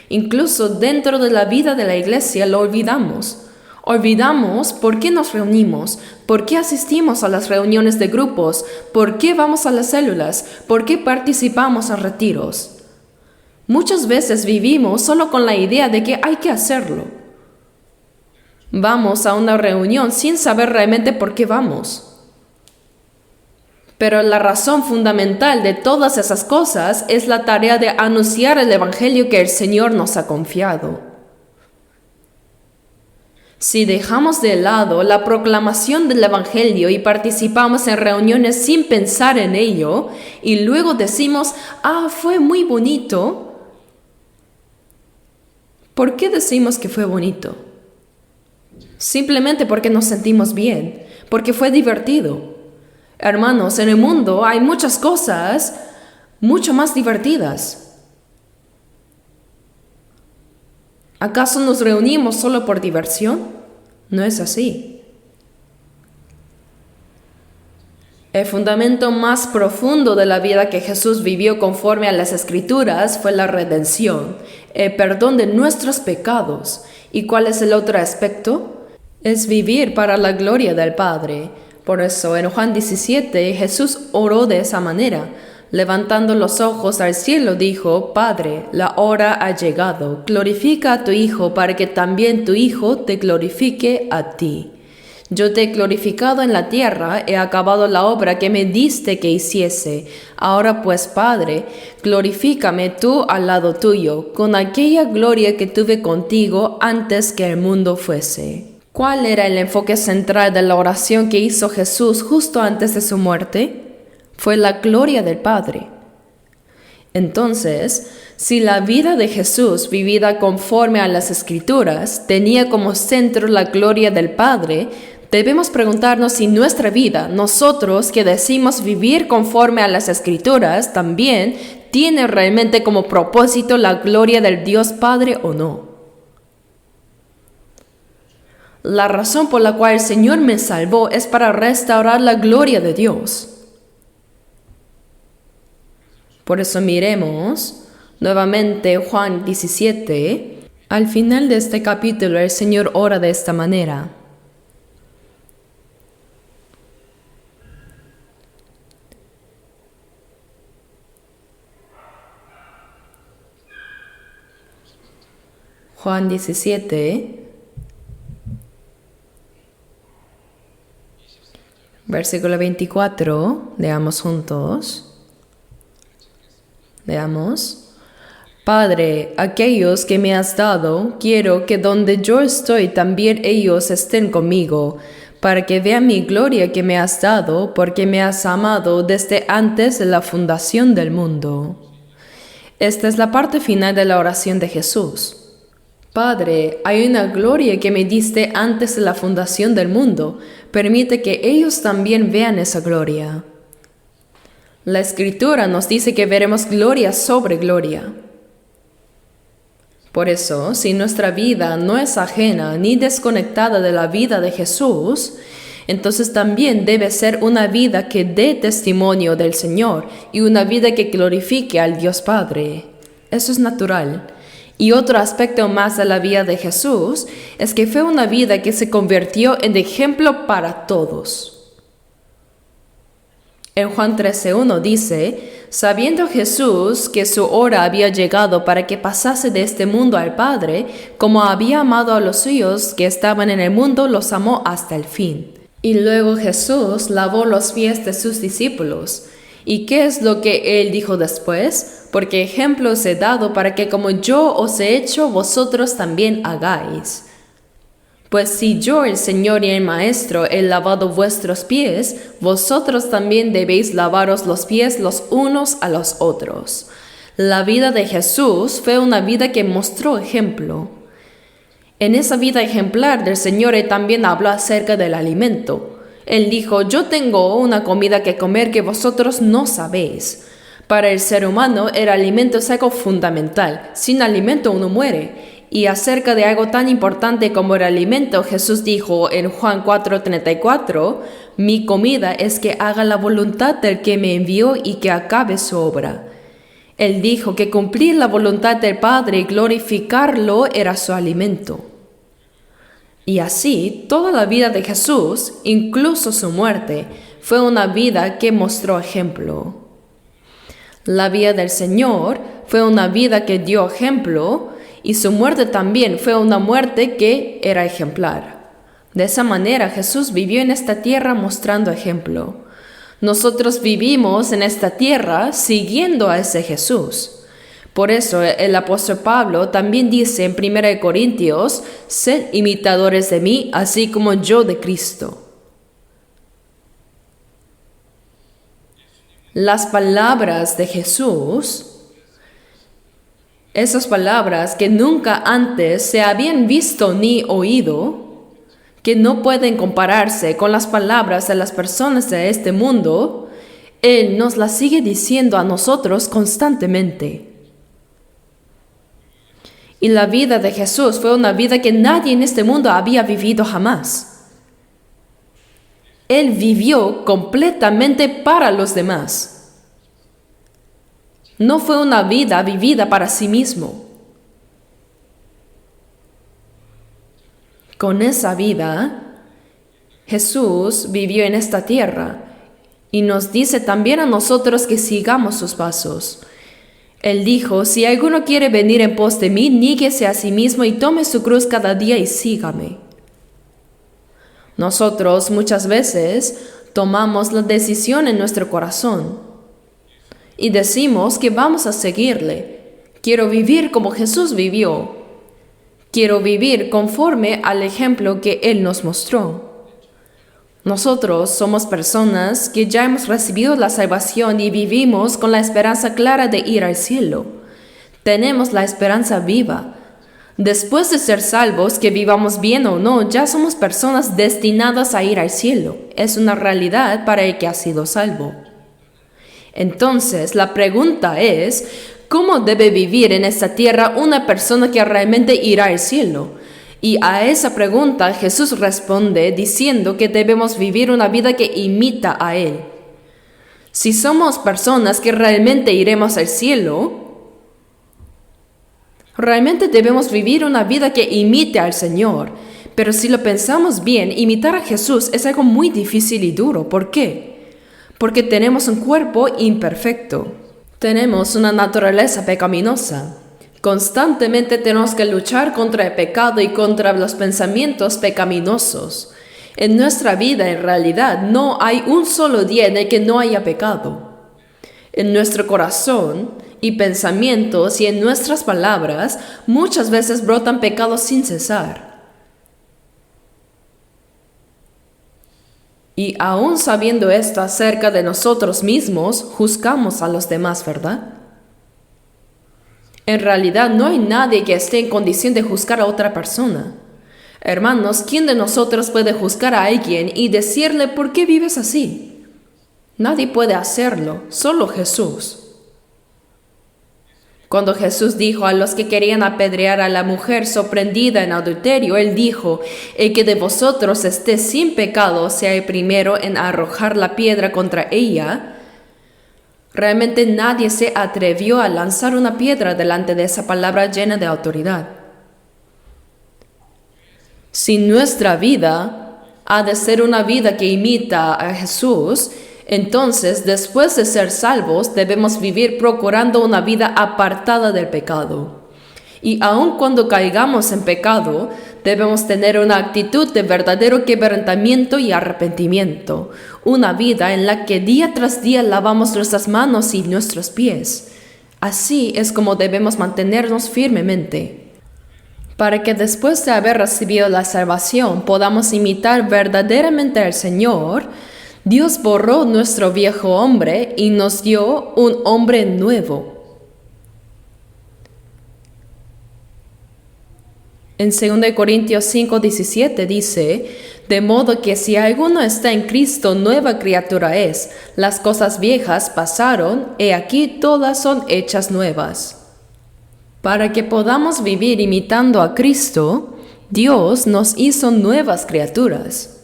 Speaker 1: Incluso dentro de la vida de la iglesia lo olvidamos. Olvidamos por qué nos reunimos, por qué asistimos a las reuniones de grupos, por qué vamos a las células, por qué participamos en retiros. Muchas veces vivimos solo con la idea de que hay que hacerlo. Vamos a una reunión sin saber realmente por qué vamos. Pero la razón fundamental de todas esas cosas es la tarea de anunciar el Evangelio que el Señor nos ha confiado. Si dejamos de lado la proclamación del Evangelio y participamos en reuniones sin pensar en ello, y luego decimos: fue muy bonito. ¿Por qué decimos que fue bonito? Simplemente porque nos sentimos bien, porque fue divertido. Hermanos, en el mundo hay muchas cosas mucho más divertidas. ¿Acaso nos reunimos solo por diversión? No es así. El fundamento más profundo de la vida que Jesús vivió conforme a las Escrituras fue la redención, el perdón de nuestros pecados. ¿Y cuál es el otro aspecto? Es vivir para la gloria del Padre. Por eso en Juan 17 Jesús oró de esa manera. Levantando los ojos al cielo dijo: Padre, la hora ha llegado, glorifica a tu Hijo para que también tu Hijo te glorifique a ti. Yo te he glorificado en la tierra, he acabado la obra que me diste que hiciese. Ahora pues, Padre, glorifícame tú al lado tuyo, con aquella gloria que tuve contigo antes que el mundo fuese. ¿Cuál era el enfoque central de la oración que hizo Jesús justo antes de su muerte? Fue la gloria del Padre. Entonces, si la vida de Jesús, vivida conforme a las Escrituras, tenía como centro la gloria del Padre, debemos preguntarnos si nuestra vida, nosotros que decimos vivir conforme a las Escrituras, también tiene realmente como propósito la gloria del Dios Padre o no. La razón por la cual el Señor me salvó es para restaurar la gloria de Dios. Por eso miremos nuevamente Juan 17. Al final de este capítulo el Señor ora de esta manera. Juan 17, versículo 24, leamos juntos. Veamos. Padre, aquellos que me has dado, quiero que donde yo estoy también ellos estén conmigo, para que vean mi gloria que me has dado, porque me has amado desde antes de la fundación del mundo. Esta es la parte final de la oración de Jesús. Padre, hay una gloria que me diste antes de la fundación del mundo. Permite que ellos también vean esa gloria. La Escritura nos dice que veremos gloria sobre gloria. Por eso, si nuestra vida no es ajena ni desconectada de la vida de Jesús, entonces también debe ser una vida que dé testimonio del Señor y una vida que glorifique al Dios Padre. Eso es natural. Y otro aspecto más de la vida de Jesús es que fue una vida que se convirtió en ejemplo para todos. En Juan 13:1 dice: sabiendo Jesús que su hora había llegado para que pasase de este mundo al Padre, como había amado a los suyos que estaban en el mundo, los amó hasta el fin. Y luego Jesús lavó los pies de sus discípulos. ¿Y qué es lo que él dijo después? Porque ejemplo os he dado para que como yo os he hecho, vosotros también hagáis. Pues si yo, el Señor y el Maestro, he lavado vuestros pies, vosotros también debéis lavaros los pies los unos a los otros. La vida de Jesús fue una vida que mostró ejemplo. En esa vida ejemplar del Señor él también habló acerca del alimento. Él dijo: yo tengo una comida que comer que vosotros no sabéis. Para el ser humano el alimento es algo fundamental. Sin alimento uno muere. Y acerca de algo tan importante como el alimento, Jesús dijo en Juan 4:34, mi comida es que haga la voluntad del que me envió y que acabe su obra. Él dijo que cumplir la voluntad del Padre y glorificarlo era su alimento. Y así, toda la vida de Jesús, incluso su muerte, fue una vida que mostró ejemplo. La vida del Señor fue una vida que dio ejemplo, y su muerte también fue una muerte que era ejemplar. De esa manera Jesús vivió en esta tierra mostrando ejemplo. Nosotros vivimos en esta tierra siguiendo a ese Jesús. Por eso el apóstol Pablo también dice en 1 Corintios, sed imitadores de mí, así como yo de Cristo. Las palabras de Jesús, esas palabras que nunca antes se habían visto ni oído, que no pueden compararse con las palabras de las personas de este mundo, Él nos las sigue diciendo a nosotros constantemente. Y la vida de Jesús fue una vida que nadie en este mundo había vivido jamás. Él vivió completamente para los demás. No fue una vida vivida para sí mismo. Con esa vida, Jesús vivió en esta tierra y nos dice también a nosotros que sigamos sus pasos. Él dijo, si alguno quiere venir en pos de mí, níguese a sí mismo y tome su cruz cada día y sígame. Nosotros muchas veces tomamos la decisión en nuestro corazón y decimos que vamos a seguirle. Quiero vivir como Jesús vivió. Quiero vivir conforme al ejemplo que Él nos mostró. Nosotros somos personas que ya hemos recibido la salvación y vivimos con la esperanza clara de ir al cielo. Tenemos la esperanza viva. Después de ser salvos, que vivamos bien o no, ya somos personas destinadas a ir al cielo. Es una realidad para el que ha sido salvo. Entonces, la pregunta es, ¿cómo debe vivir en esta tierra una persona que realmente irá al cielo? Y a esa pregunta Jesús responde diciendo que debemos vivir una vida que imita a Él. Si somos personas que realmente iremos al cielo, realmente debemos vivir una vida que imite al Señor. Pero si lo pensamos bien, imitar a Jesús es algo muy difícil y duro. ¿Por qué? Porque tenemos un cuerpo imperfecto. Tenemos una naturaleza pecaminosa. Constantemente tenemos que luchar contra el pecado y contra los pensamientos pecaminosos. En nuestra vida, en realidad, no hay un solo día en el que no haya pecado. En nuestro corazón y pensamientos y en nuestras palabras, muchas veces brotan pecados sin cesar. Y aún sabiendo esto acerca de nosotros mismos, juzgamos a los demás, ¿verdad? En realidad no hay nadie que esté en condición de juzgar a otra persona. Hermanos, ¿quién de nosotros puede juzgar a alguien y decirle por qué vives así? Nadie puede hacerlo, solo Jesús. Cuando Jesús dijo a los que querían apedrear a la mujer sorprendida en adulterio, Él dijo, el que de vosotros esté sin pecado sea el primero en arrojar la piedra contra ella. Realmente nadie se atrevió a lanzar una piedra delante de esa palabra llena de autoridad. Si nuestra vida ha de ser una vida que imita a Jesús, entonces después de ser salvos debemos vivir procurando una vida apartada del pecado. Y aun cuando caigamos en pecado, debemos tener una actitud de verdadero quebrantamiento y arrepentimiento, una vida en la que día tras día lavamos nuestras manos y nuestros pies. Así es como debemos mantenernos firmemente, para que después de haber recibido la salvación podamos imitar verdaderamente al Señor. Dios borró nuestro viejo hombre y nos dio un hombre nuevo. En 2 Corintios 5:17 dice, de modo que si alguno está en Cristo, nueva criatura es. Las cosas viejas pasaron, he aquí todas son hechas nuevas. Para que podamos vivir imitando a Cristo, Dios nos hizo nuevas criaturas.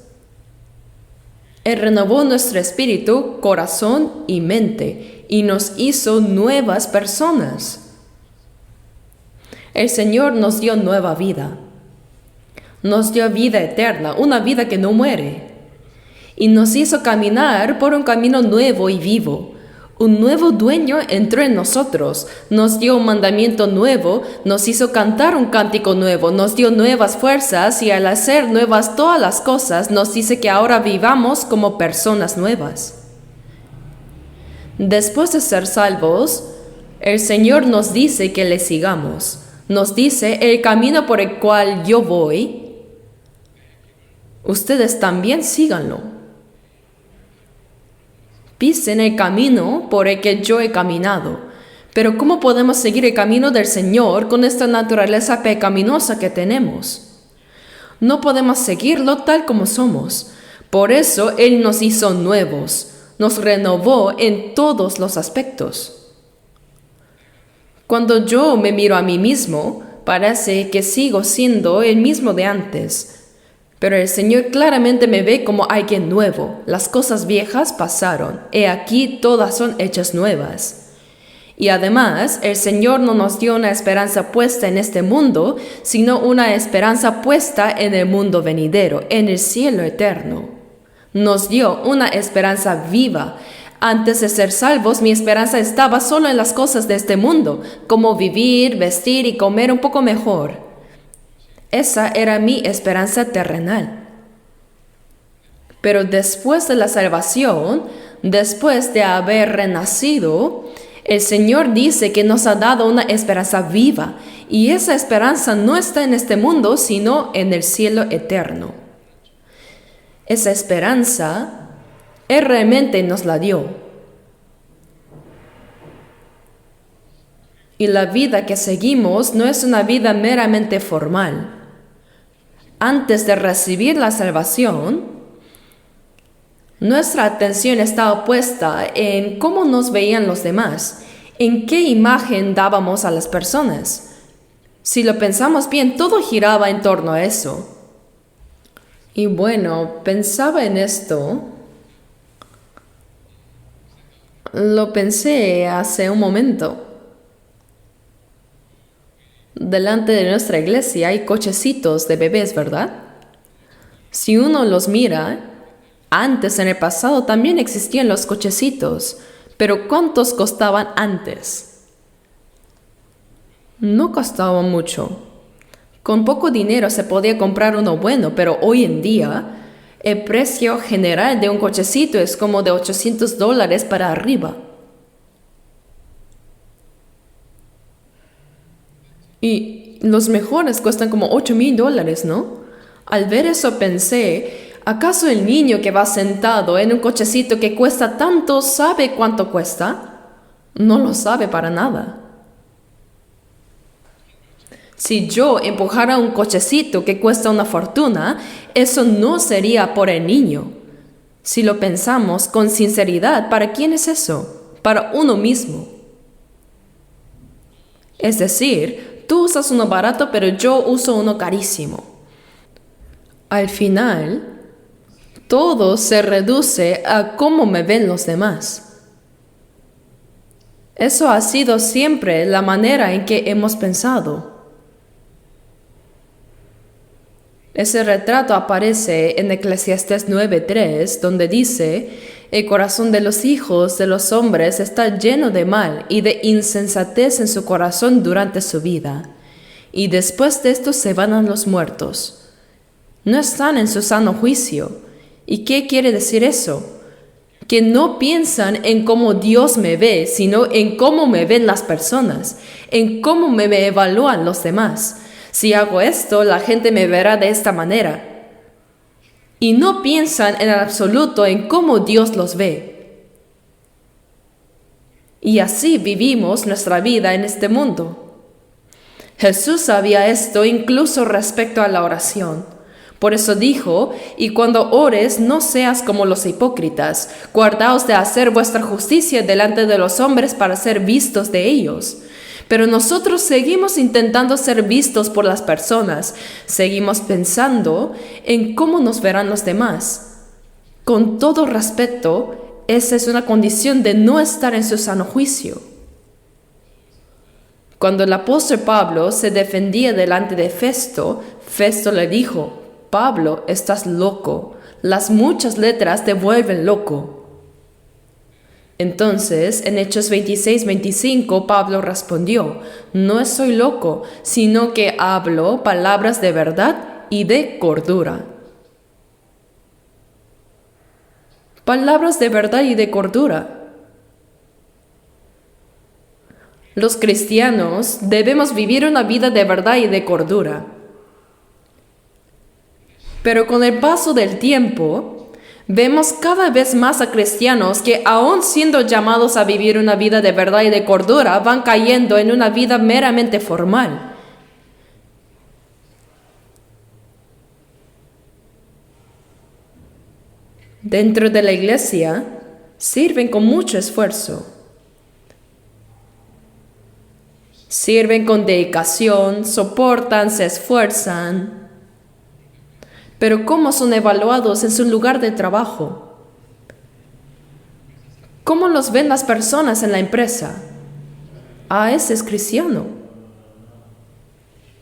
Speaker 1: Él renovó nuestro espíritu, corazón y mente, y nos hizo nuevas personas. El Señor nos dio nueva vida. Nos dio vida eterna, una vida que no muere. Y nos hizo caminar por un camino nuevo y vivo. Un nuevo dueño entró en nosotros, nos dio un mandamiento nuevo, nos hizo cantar un cántico nuevo, nos dio nuevas fuerzas y al hacer nuevas todas las cosas, nos dice que ahora vivamos como personas nuevas. Después de ser salvos, el Señor nos dice que le sigamos. Nos dice, el camino por el cual yo voy, ustedes también síganlo. Pisen el camino por el que yo he caminado. Pero ¿cómo podemos seguir el camino del Señor con esta naturaleza pecaminosa que tenemos? No podemos seguirlo tal como somos. Por eso Él nos hizo nuevos, nos renovó en todos los aspectos. Cuando yo me miro a mí mismo, parece que sigo siendo el mismo de antes. Pero el Señor claramente me ve como alguien nuevo. Las cosas viejas pasaron. He aquí todas son hechas nuevas. Y además, el Señor no nos dio una esperanza puesta en este mundo, sino una esperanza puesta en el mundo venidero, en el cielo eterno. Nos dio una esperanza viva. Antes de ser salvos, mi esperanza estaba solo en las cosas de este mundo, como vivir, vestir y comer un poco mejor. Esa era mi esperanza terrenal. Pero después de la salvación, después de haber renacido, el Señor dice que nos ha dado una esperanza viva, y esa esperanza no está en este mundo, sino en el cielo eterno. Esa esperanza, Él realmente nos la dio. Y la vida que seguimos no es una vida meramente formal. Antes de recibir la salvación, nuestra atención estaba puesta en cómo nos veían los demás, en qué imagen dábamos a las personas. Si lo pensamos bien, todo giraba en torno a eso. Y bueno, pensaba en esto. Lo pensé hace un momento. Delante de nuestra iglesia hay cochecitos de bebés, ¿verdad? Si uno los mira, antes en el pasado también existían los cochecitos, pero ¿cuántos costaban antes? No costaban mucho. Con poco dinero se podía comprar uno bueno, pero hoy en día el precio general de un cochecito es como de $800 para arriba. Y los mejores cuestan como $8,000, ¿no? Al ver eso pensé, ¿acaso el niño que va sentado en un cochecito que cuesta tanto sabe cuánto cuesta? No lo sabe para nada. Si yo empujara un cochecito que cuesta una fortuna, eso no sería por el niño. Si lo pensamos con sinceridad, ¿para quién es eso? Para uno mismo. Es decir, tú usas uno barato, pero yo uso uno carísimo. Al final, todo se reduce a cómo me ven los demás. Eso ha sido siempre la manera en que hemos pensado. Ese retrato aparece en Eclesiastés 9:3, donde dice: el corazón de los hijos de los hombres está lleno de mal y de insensatez en su corazón durante su vida, y después de esto se van a los muertos. No están en su sano juicio. ¿Y qué quiere decir eso? Que no piensan en cómo Dios me ve, sino en cómo me ven las personas, en cómo me evalúan los demás. Si hago esto, la gente me verá de esta manera. Y no piensan en absoluto en cómo Dios los ve. Y así vivimos nuestra vida en este mundo. Jesús sabía esto incluso respecto a la oración. Por eso dijo: y cuando ores, no seas como los hipócritas, guardaos de hacer vuestra justicia delante de los hombres para ser vistos de ellos. Pero nosotros seguimos intentando ser vistos por las personas, seguimos pensando en cómo nos verán los demás. Con todo respeto, esa es una condición de no estar en su sano juicio. Cuando el apóstol Pablo se defendía delante de Festo, Festo le dijo: Pablo, estás loco, las muchas letras te vuelven loco. Entonces, en Hechos 26:25, Pablo respondió: no estoy loco, sino que hablo palabras de verdad y de cordura. Palabras de verdad y de cordura. Los cristianos debemos vivir una vida de verdad y de cordura. Pero con el paso del tiempo, vemos cada vez más a cristianos que, aun siendo llamados a vivir una vida de verdad y de cordura, van cayendo en una vida meramente formal. Dentro de la iglesia, sirven con mucho esfuerzo. Sirven con dedicación, soportan, se esfuerzan. Pero ¿cómo son evaluados en su lugar de trabajo? ¿Cómo los ven las personas en la empresa? Ah, ese es cristiano.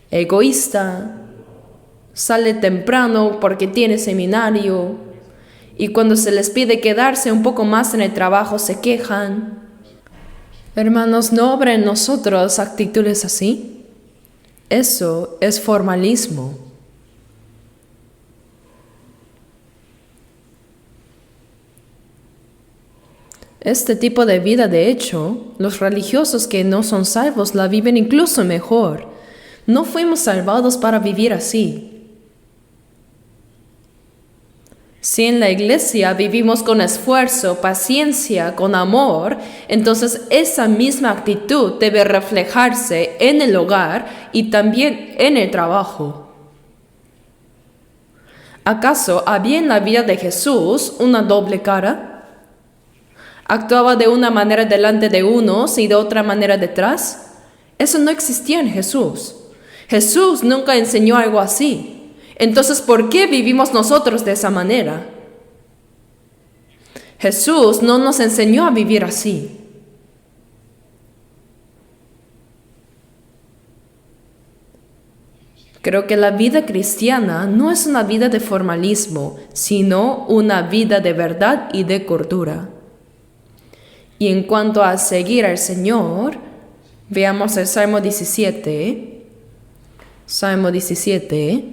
Speaker 1: Egoísta, sale temprano porque tiene seminario y cuando se les pide quedarse un poco más en el trabajo se quejan. Hermanos, ¿no habrá en nosotros actitudes así? Eso es formalismo. Este tipo de vida, de hecho, los religiosos que no son salvos la viven incluso mejor. No fuimos salvados para vivir así. Si en la iglesia vivimos con esfuerzo, paciencia, con amor, entonces esa misma actitud debe reflejarse en el hogar y también en el trabajo. ¿Acaso había en la vida de Jesús una doble cara? ¿Actuaba de una manera delante de unos y de otra manera detrás? Eso no existía en Jesús. Jesús nunca enseñó algo así. Entonces, ¿por qué vivimos nosotros de esa manera? Jesús no nos enseñó a vivir así. Creo que la vida cristiana no es una vida de formalismo, sino una vida de verdad y de cordura. Y en cuanto a seguir al Señor, veamos el Salmo 17. Salmo 17.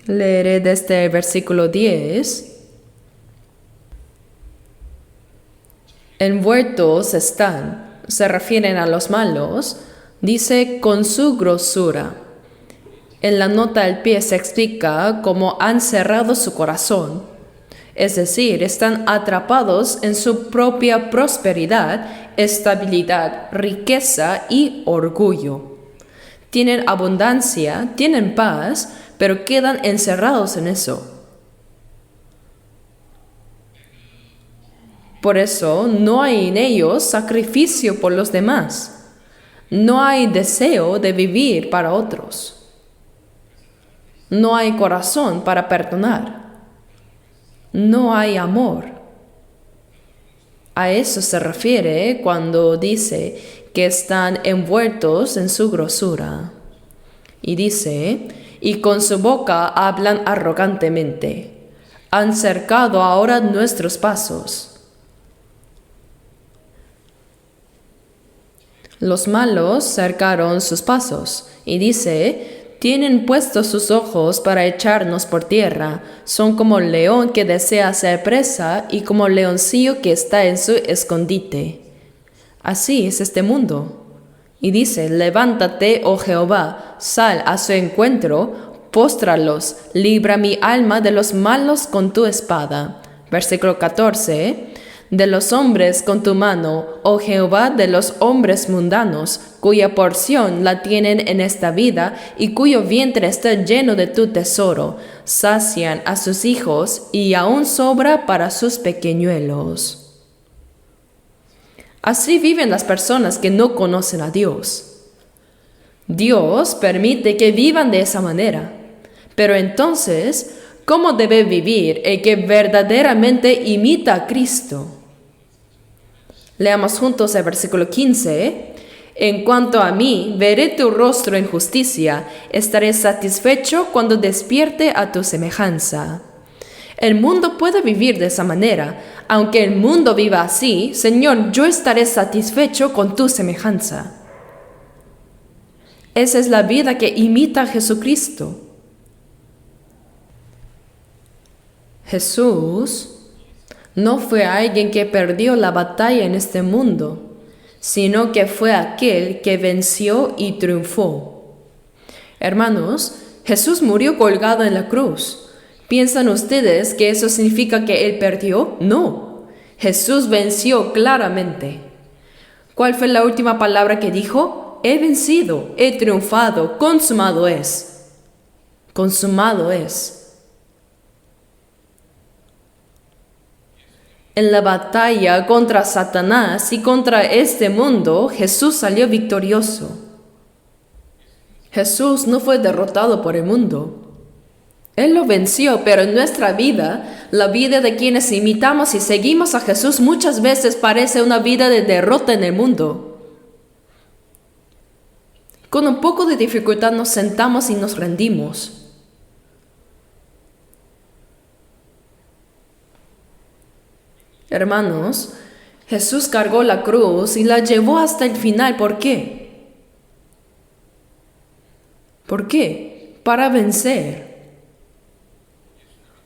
Speaker 1: Leeré desde el versículo 10. Envueltos están, se refieren a los malos, dice con su grosura. En la nota al pie se explica cómo han cerrado su corazón, es decir, están atrapados en su propia prosperidad, estabilidad, riqueza y orgullo. Tienen abundancia, tienen paz, pero quedan encerrados en eso. Por eso no hay en ellos sacrificio por los demás. No hay deseo de vivir para otros. No hay corazón para perdonar. No hay amor. A eso se refiere cuando dice que están envueltos en su grosura. Y dice, y con su boca hablan arrogantemente. Han cercado ahora nuestros pasos. Los malos cercaron sus pasos, y dice, tienen puestos sus ojos para echarnos por tierra, son como león que desea ser presa y como leoncillo que está en su escondite. Así es este mundo. Y dice, levántate, oh Jehová, sal a su encuentro, póstralos, libra mi alma de los malos con tu espada. Versículo 14. De los hombres con tu mano, oh Jehová, de los hombres mundanos, cuya porción la tienen en esta vida y cuyo vientre está lleno de tu tesoro, sacian a sus hijos y aún sobra para sus pequeñuelos. Así viven las personas que no conocen a Dios. Dios permite que vivan de esa manera, pero entonces, ¿cómo debe vivir el que verdaderamente imita a Cristo? Leamos juntos el versículo 15. En cuanto a mí, veré tu rostro en justicia, estaré satisfecho cuando despierte a tu semejanza. El mundo puede vivir de esa manera. Aunque el mundo viva así, Señor, yo estaré satisfecho con tu semejanza. Esa es la vida que imita a Jesucristo. Jesús no fue alguien que perdió la batalla en este mundo, sino que fue aquel que venció y triunfó. Hermanos, Jesús murió colgado en la cruz. ¿Piensan ustedes que eso significa que Él perdió? No. Jesús venció claramente. ¿Cuál fue la última palabra que dijo? He vencido, he triunfado, consumado es. consumado es. En la batalla contra Satanás y contra este mundo, Jesús salió victorioso. Jesús no fue derrotado por el mundo. Él lo venció, pero en nuestra vida, la vida de quienes imitamos y seguimos a Jesús muchas veces parece una vida de derrota en el mundo. Con un poco de dificultad nos sentamos y nos rendimos. Hermanos, Jesús cargó la cruz y la llevó hasta el final. ¿Por qué? ¿Por qué? Para vencer.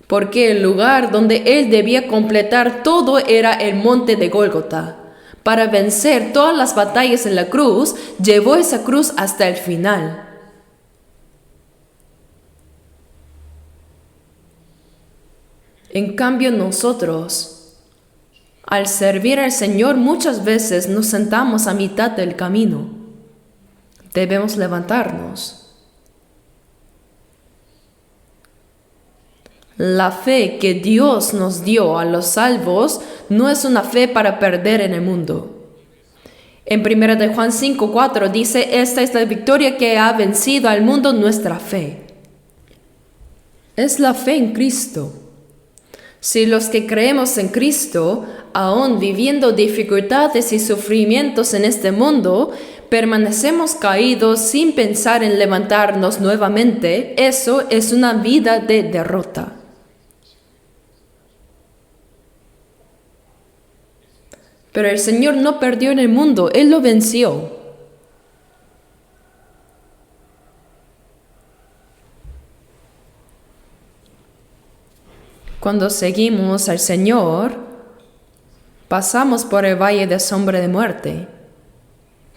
Speaker 1: Porque el lugar donde Él debía completar todo era el monte de Gólgota. Para vencer todas las batallas en la cruz, llevó esa cruz hasta el final. En cambio nosotros, al servir al Señor, muchas veces nos sentamos a mitad del camino. Debemos levantarnos. La fe que Dios nos dio a los salvos no es una fe para perder en el mundo. En 1 de Juan 5:4 dice, esta es la victoria que ha vencido al mundo, nuestra fe. Es la fe en Cristo. Si los que creemos en Cristo, aun viviendo dificultades y sufrimientos en este mundo, permanecemos caídos sin pensar en levantarnos nuevamente, eso es una vida de derrota. Pero el Señor no perdió en el mundo, Él lo venció. Cuando seguimos al Señor, pasamos por el valle de sombra de muerte.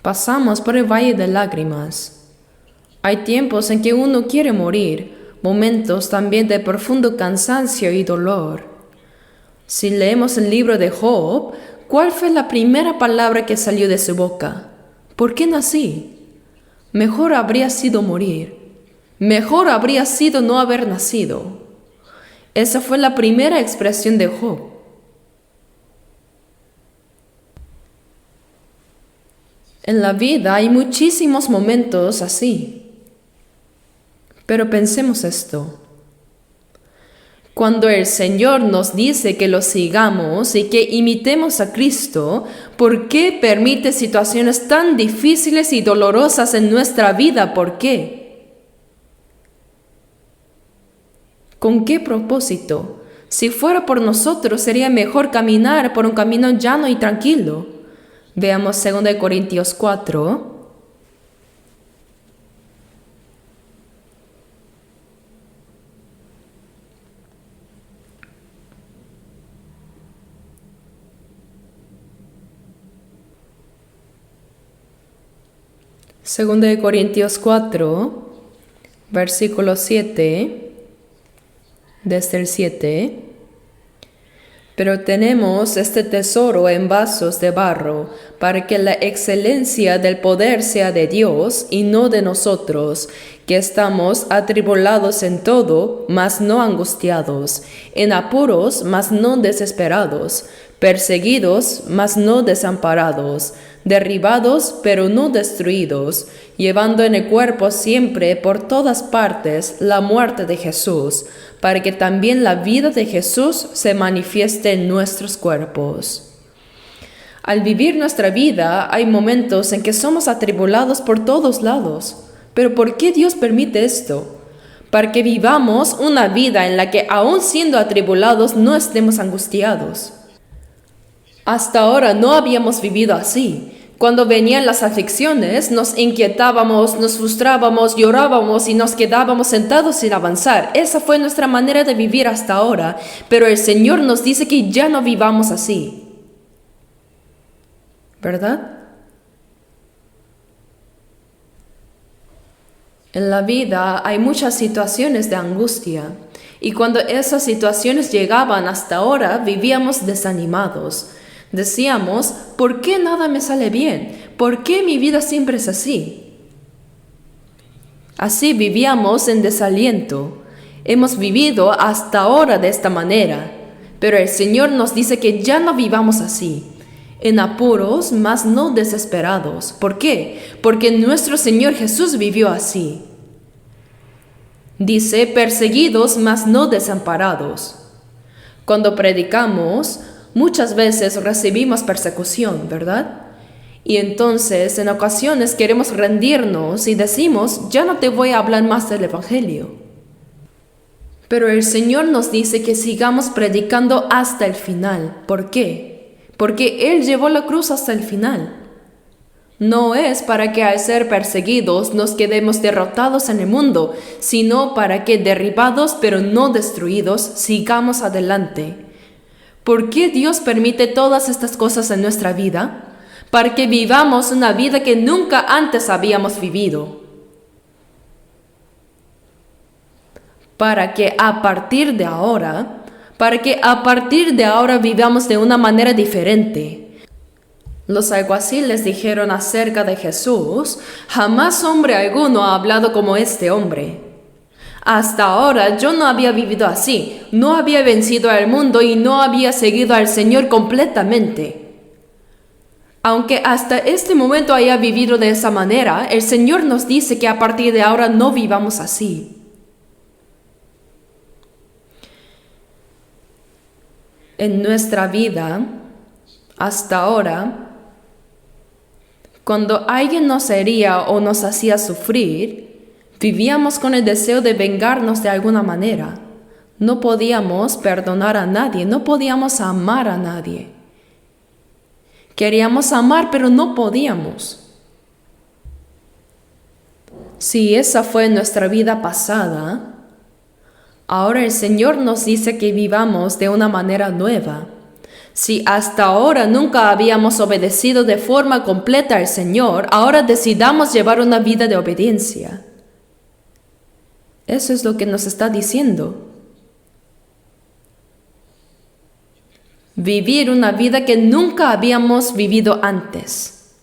Speaker 1: Pasamos por el valle de lágrimas. Hay tiempos en que uno quiere morir, momentos también de profundo cansancio y dolor. Si leemos el libro de Job, ¿cuál fue la primera palabra que salió de su boca? ¿Por qué nací? Mejor habría sido morir. Mejor habría sido no haber nacido. Esa fue la primera expresión de Job. En la vida hay muchísimos momentos así. Pero pensemos esto. Cuando el Señor nos dice que lo sigamos y que imitemos a Cristo, ¿por qué permite situaciones tan difíciles y dolorosas en nuestra vida? ¿Por qué? ¿Con qué propósito? Si fuera por nosotros, sería mejor caminar por un camino llano y tranquilo. Veamos 2 Corintios 4. Segunda de Corintios 4, versículo 7, desde el 7. Pero tenemos este tesoro en vasos de barro, para que la excelencia del poder sea de Dios y no de nosotros, que estamos atribulados en todo, mas no angustiados, en apuros, mas no desesperados, perseguidos, mas no desamparados, derribados, pero no destruidos, llevando en el cuerpo siempre por todas partes la muerte de Jesús, para que también la vida de Jesús se manifieste en nuestros cuerpos. Al vivir nuestra vida hay momentos en que somos atribulados por todos lados. ¿Pero por qué Dios permite esto? Para que vivamos una vida en la que aun siendo atribulados no estemos angustiados. Hasta ahora no habíamos vivido así. Cuando venían las aflicciones, nos inquietábamos, nos frustrábamos, llorábamos y nos quedábamos sentados sin avanzar. Esa fue nuestra manera de vivir hasta ahora, pero el Señor nos dice que ya no vivamos así. ¿Verdad? En la vida hay muchas situaciones de angustia, y cuando esas situaciones llegaban hasta ahora, vivíamos desanimados. Decíamos, ¿por qué nada me sale bien? ¿Por qué mi vida siempre es así? Así vivíamos en desaliento. Hemos vivido hasta ahora de esta manera, pero el Señor nos dice que ya no vivamos así, en apuros, mas no desesperados. ¿Por qué? Porque nuestro Señor Jesús vivió así. Dice, perseguidos, mas no desamparados. Cuando predicamos, muchas veces recibimos persecución, ¿verdad? Y entonces, en ocasiones queremos rendirnos y decimos, ya no te voy a hablar más del Evangelio. Pero el Señor nos dice que sigamos predicando hasta el final. ¿Por qué? Porque Él llevó la cruz hasta el final. No es para que al ser perseguidos nos quedemos derrotados en el mundo, sino para que derribados pero no destruidos sigamos adelante. ¿Por qué Dios permite todas estas cosas en nuestra vida? Para que vivamos una vida que nunca antes habíamos vivido. Para que a partir de ahora vivamos de una manera diferente. Los alguaciles dijeron acerca de Jesús, jamás hombre alguno ha hablado como este hombre. Hasta ahora yo no había vivido así, no había vencido al mundo y no había seguido al Señor completamente. Aunque hasta este momento haya vivido de esa manera, el Señor nos dice que a partir de ahora no vivamos así. En nuestra vida, hasta ahora, cuando alguien nos hería o nos hacía sufrir, vivíamos con el deseo de vengarnos de alguna manera. No podíamos perdonar a nadie, no podíamos amar a nadie. Queríamos amar, pero no podíamos. Si esa fue nuestra vida pasada, ahora el Señor nos dice que vivamos de una manera nueva. Si hasta ahora nunca habíamos obedecido de forma completa al Señor, ahora decidamos llevar una vida de obediencia. Eso es lo que nos está diciendo. Vivir una vida que nunca habíamos vivido antes.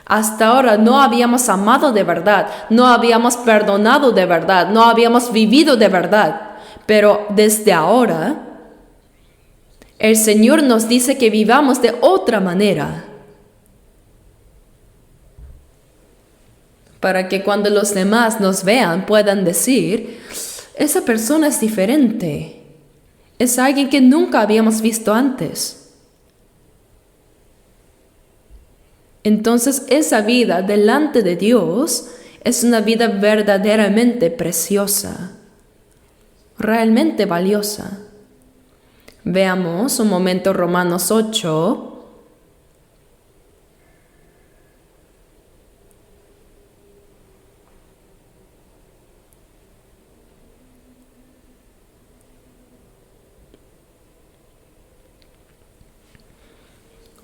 Speaker 1: Hasta ahora no habíamos amado de verdad, no habíamos perdonado de verdad, no habíamos vivido de verdad. Pero desde ahora, el Señor nos dice que vivamos de otra manera. Para que cuando los demás nos vean puedan decir, esa persona es diferente. Es alguien que nunca habíamos visto antes. Entonces esa vida delante de Dios es una vida verdaderamente preciosa, realmente valiosa. Veamos un momento Romanos 8.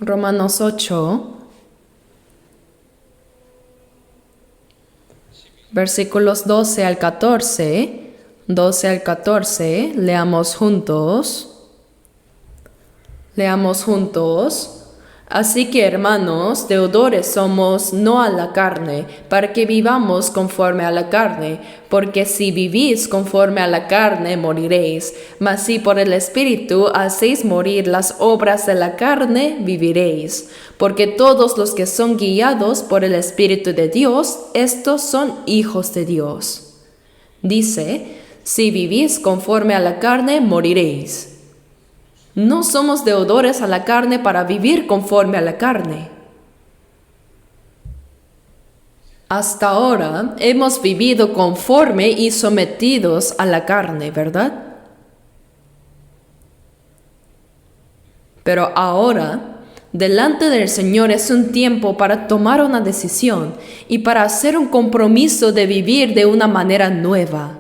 Speaker 1: Romanos 8, versículos 12 al 14. 12 al 14, leamos juntos. Leamos juntos. Así que, hermanos, deudores somos no a la carne, para que vivamos conforme a la carne, porque si vivís conforme a la carne, moriréis, mas si por el Espíritu hacéis morir las obras de la carne, viviréis. Porque todos los que son guiados por el Espíritu de Dios, estos son hijos de Dios. Dice, si vivís conforme a la carne, moriréis. No somos deudores a la carne para vivir conforme a la carne. Hasta ahora hemos vivido conforme y sometidos a la carne, ¿verdad? Pero ahora, delante del Señor es un tiempo para tomar una decisión y para hacer un compromiso de vivir de una manera nueva.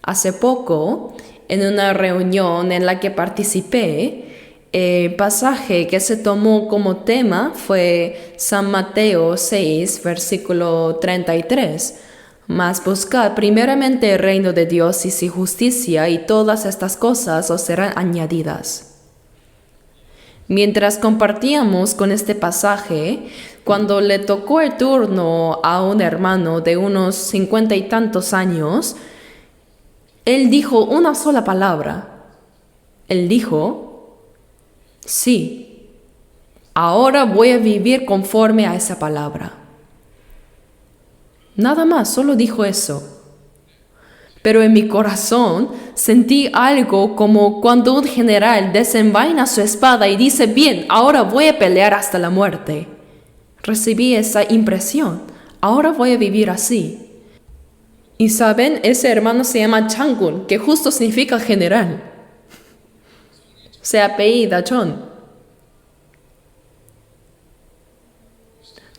Speaker 1: Hace poco, en una reunión en la que participé, el pasaje que se tomó como tema fue San Mateo 6, versículo 33. Mas buscad primeramente el reino de Dios y su justicia, y todas estas cosas os serán añadidas. Mientras compartíamos con este pasaje, cuando le tocó el turno a un hermano de unos 50 y tantos años, él dijo una sola palabra. Él dijo, sí, ahora voy a vivir conforme a esa palabra. Nada más, solo dijo eso. Pero en mi corazón sentí algo como cuando un general desenvaina su espada y dice, bien, ahora voy a pelear hasta la muerte. Recibí esa impresión, ahora voy a vivir así. Y saben, ese hermano se llama Changun, que justo significa general. Se apellida Chon.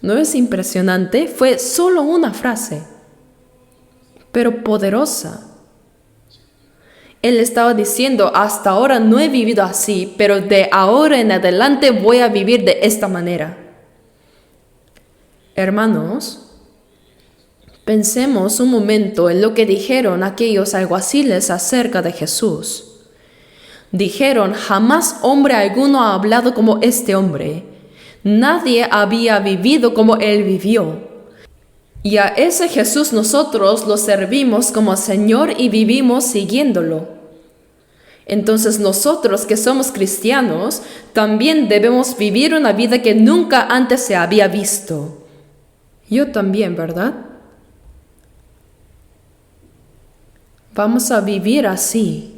Speaker 1: ¿No es impresionante? Fue solo una frase, pero poderosa. Él estaba diciendo, hasta ahora no he vivido así, pero de ahora en adelante voy a vivir de esta manera. Hermanos, pensemos un momento en lo que dijeron aquellos alguaciles acerca de Jesús. Dijeron, jamás hombre alguno ha hablado como este hombre. Nadie había vivido como él vivió. Y a ese Jesús nosotros lo servimos como Señor y vivimos siguiéndolo. Entonces nosotros que somos cristianos también debemos vivir una vida que nunca antes se había visto. Yo también, ¿verdad? Vamos a vivir así.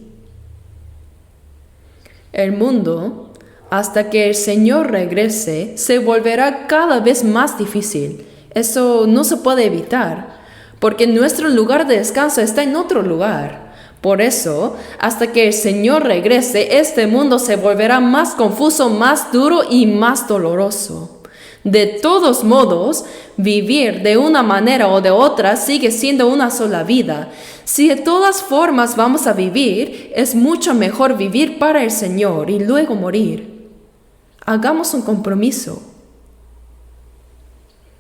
Speaker 1: El mundo, hasta que el Señor regrese, se volverá cada vez más difícil. Eso no se puede evitar, porque nuestro lugar de descanso está en otro lugar. Por eso, hasta que el Señor regrese, este mundo se volverá más confuso, más duro y más doloroso. De todos modos, vivir de una manera o de otra sigue siendo una sola vida. Si de todas formas vamos a vivir, es mucho mejor vivir para el Señor y luego morir. Hagamos un compromiso.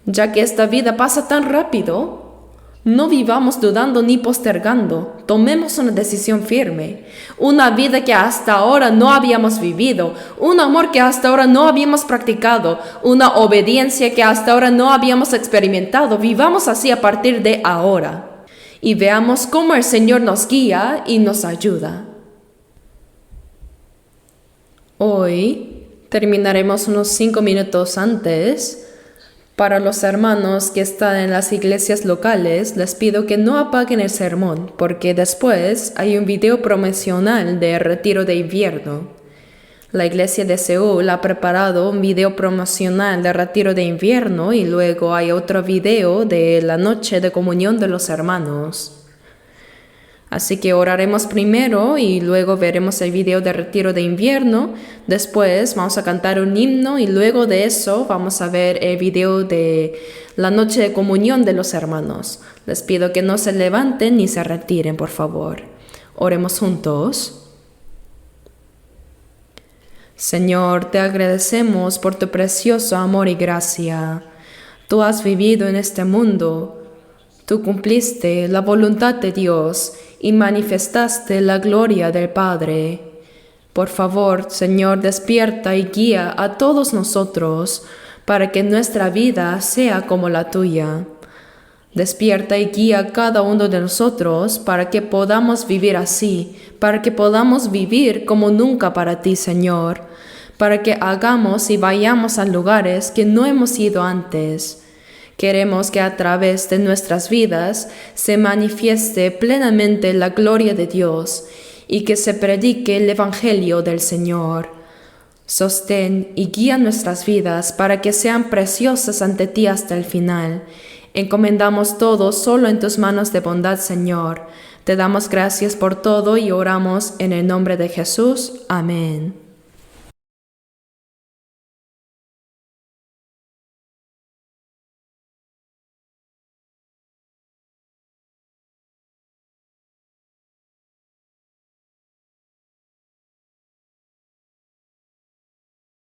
Speaker 1: Ya que esta vida pasa tan rápido, no vivamos dudando ni postergando. Tomemos una decisión firme. Una vida que hasta ahora no habíamos vivido. Un amor que hasta ahora no habíamos practicado. Una obediencia que hasta ahora no habíamos experimentado. Vivamos así a partir de ahora. Y veamos cómo el Señor nos guía y nos ayuda. Hoy terminaremos unos 5 minutos antes. Para los hermanos que están en las iglesias locales, les pido que no apaguen el sermón, porque después hay un video promocional de retiro de invierno. La iglesia de Seúl ha preparado un video promocional de retiro de invierno y luego hay otro video de la noche de comunión de los hermanos. Así que oraremos primero y luego veremos el video de retiro de invierno. Después vamos a cantar un himno y luego de eso vamos a ver el video de la noche de comunión de los hermanos. Les pido que no se levanten ni se retiren, por favor. Oremos juntos. Señor, te agradecemos por tu precioso amor y gracia. Tú has vivido en este mundo. Tú cumpliste la voluntad de Dios y manifestaste la gloria del Padre. Por favor, Señor, despierta y guía a todos nosotros para que nuestra vida sea como la tuya. Despierta y guía a cada uno de nosotros para que podamos vivir así, para que podamos vivir como nunca para ti, Señor, para que hagamos y vayamos a lugares que no hemos ido antes. Queremos que a través de nuestras vidas se manifieste plenamente la gloria de Dios y que se predique el Evangelio del Señor. Sostén y guía nuestras vidas para que sean preciosas ante ti hasta el final. Encomendamos todo solo en tus manos de bondad, Señor. Te damos gracias por todo y oramos en el nombre de Jesús. Amén.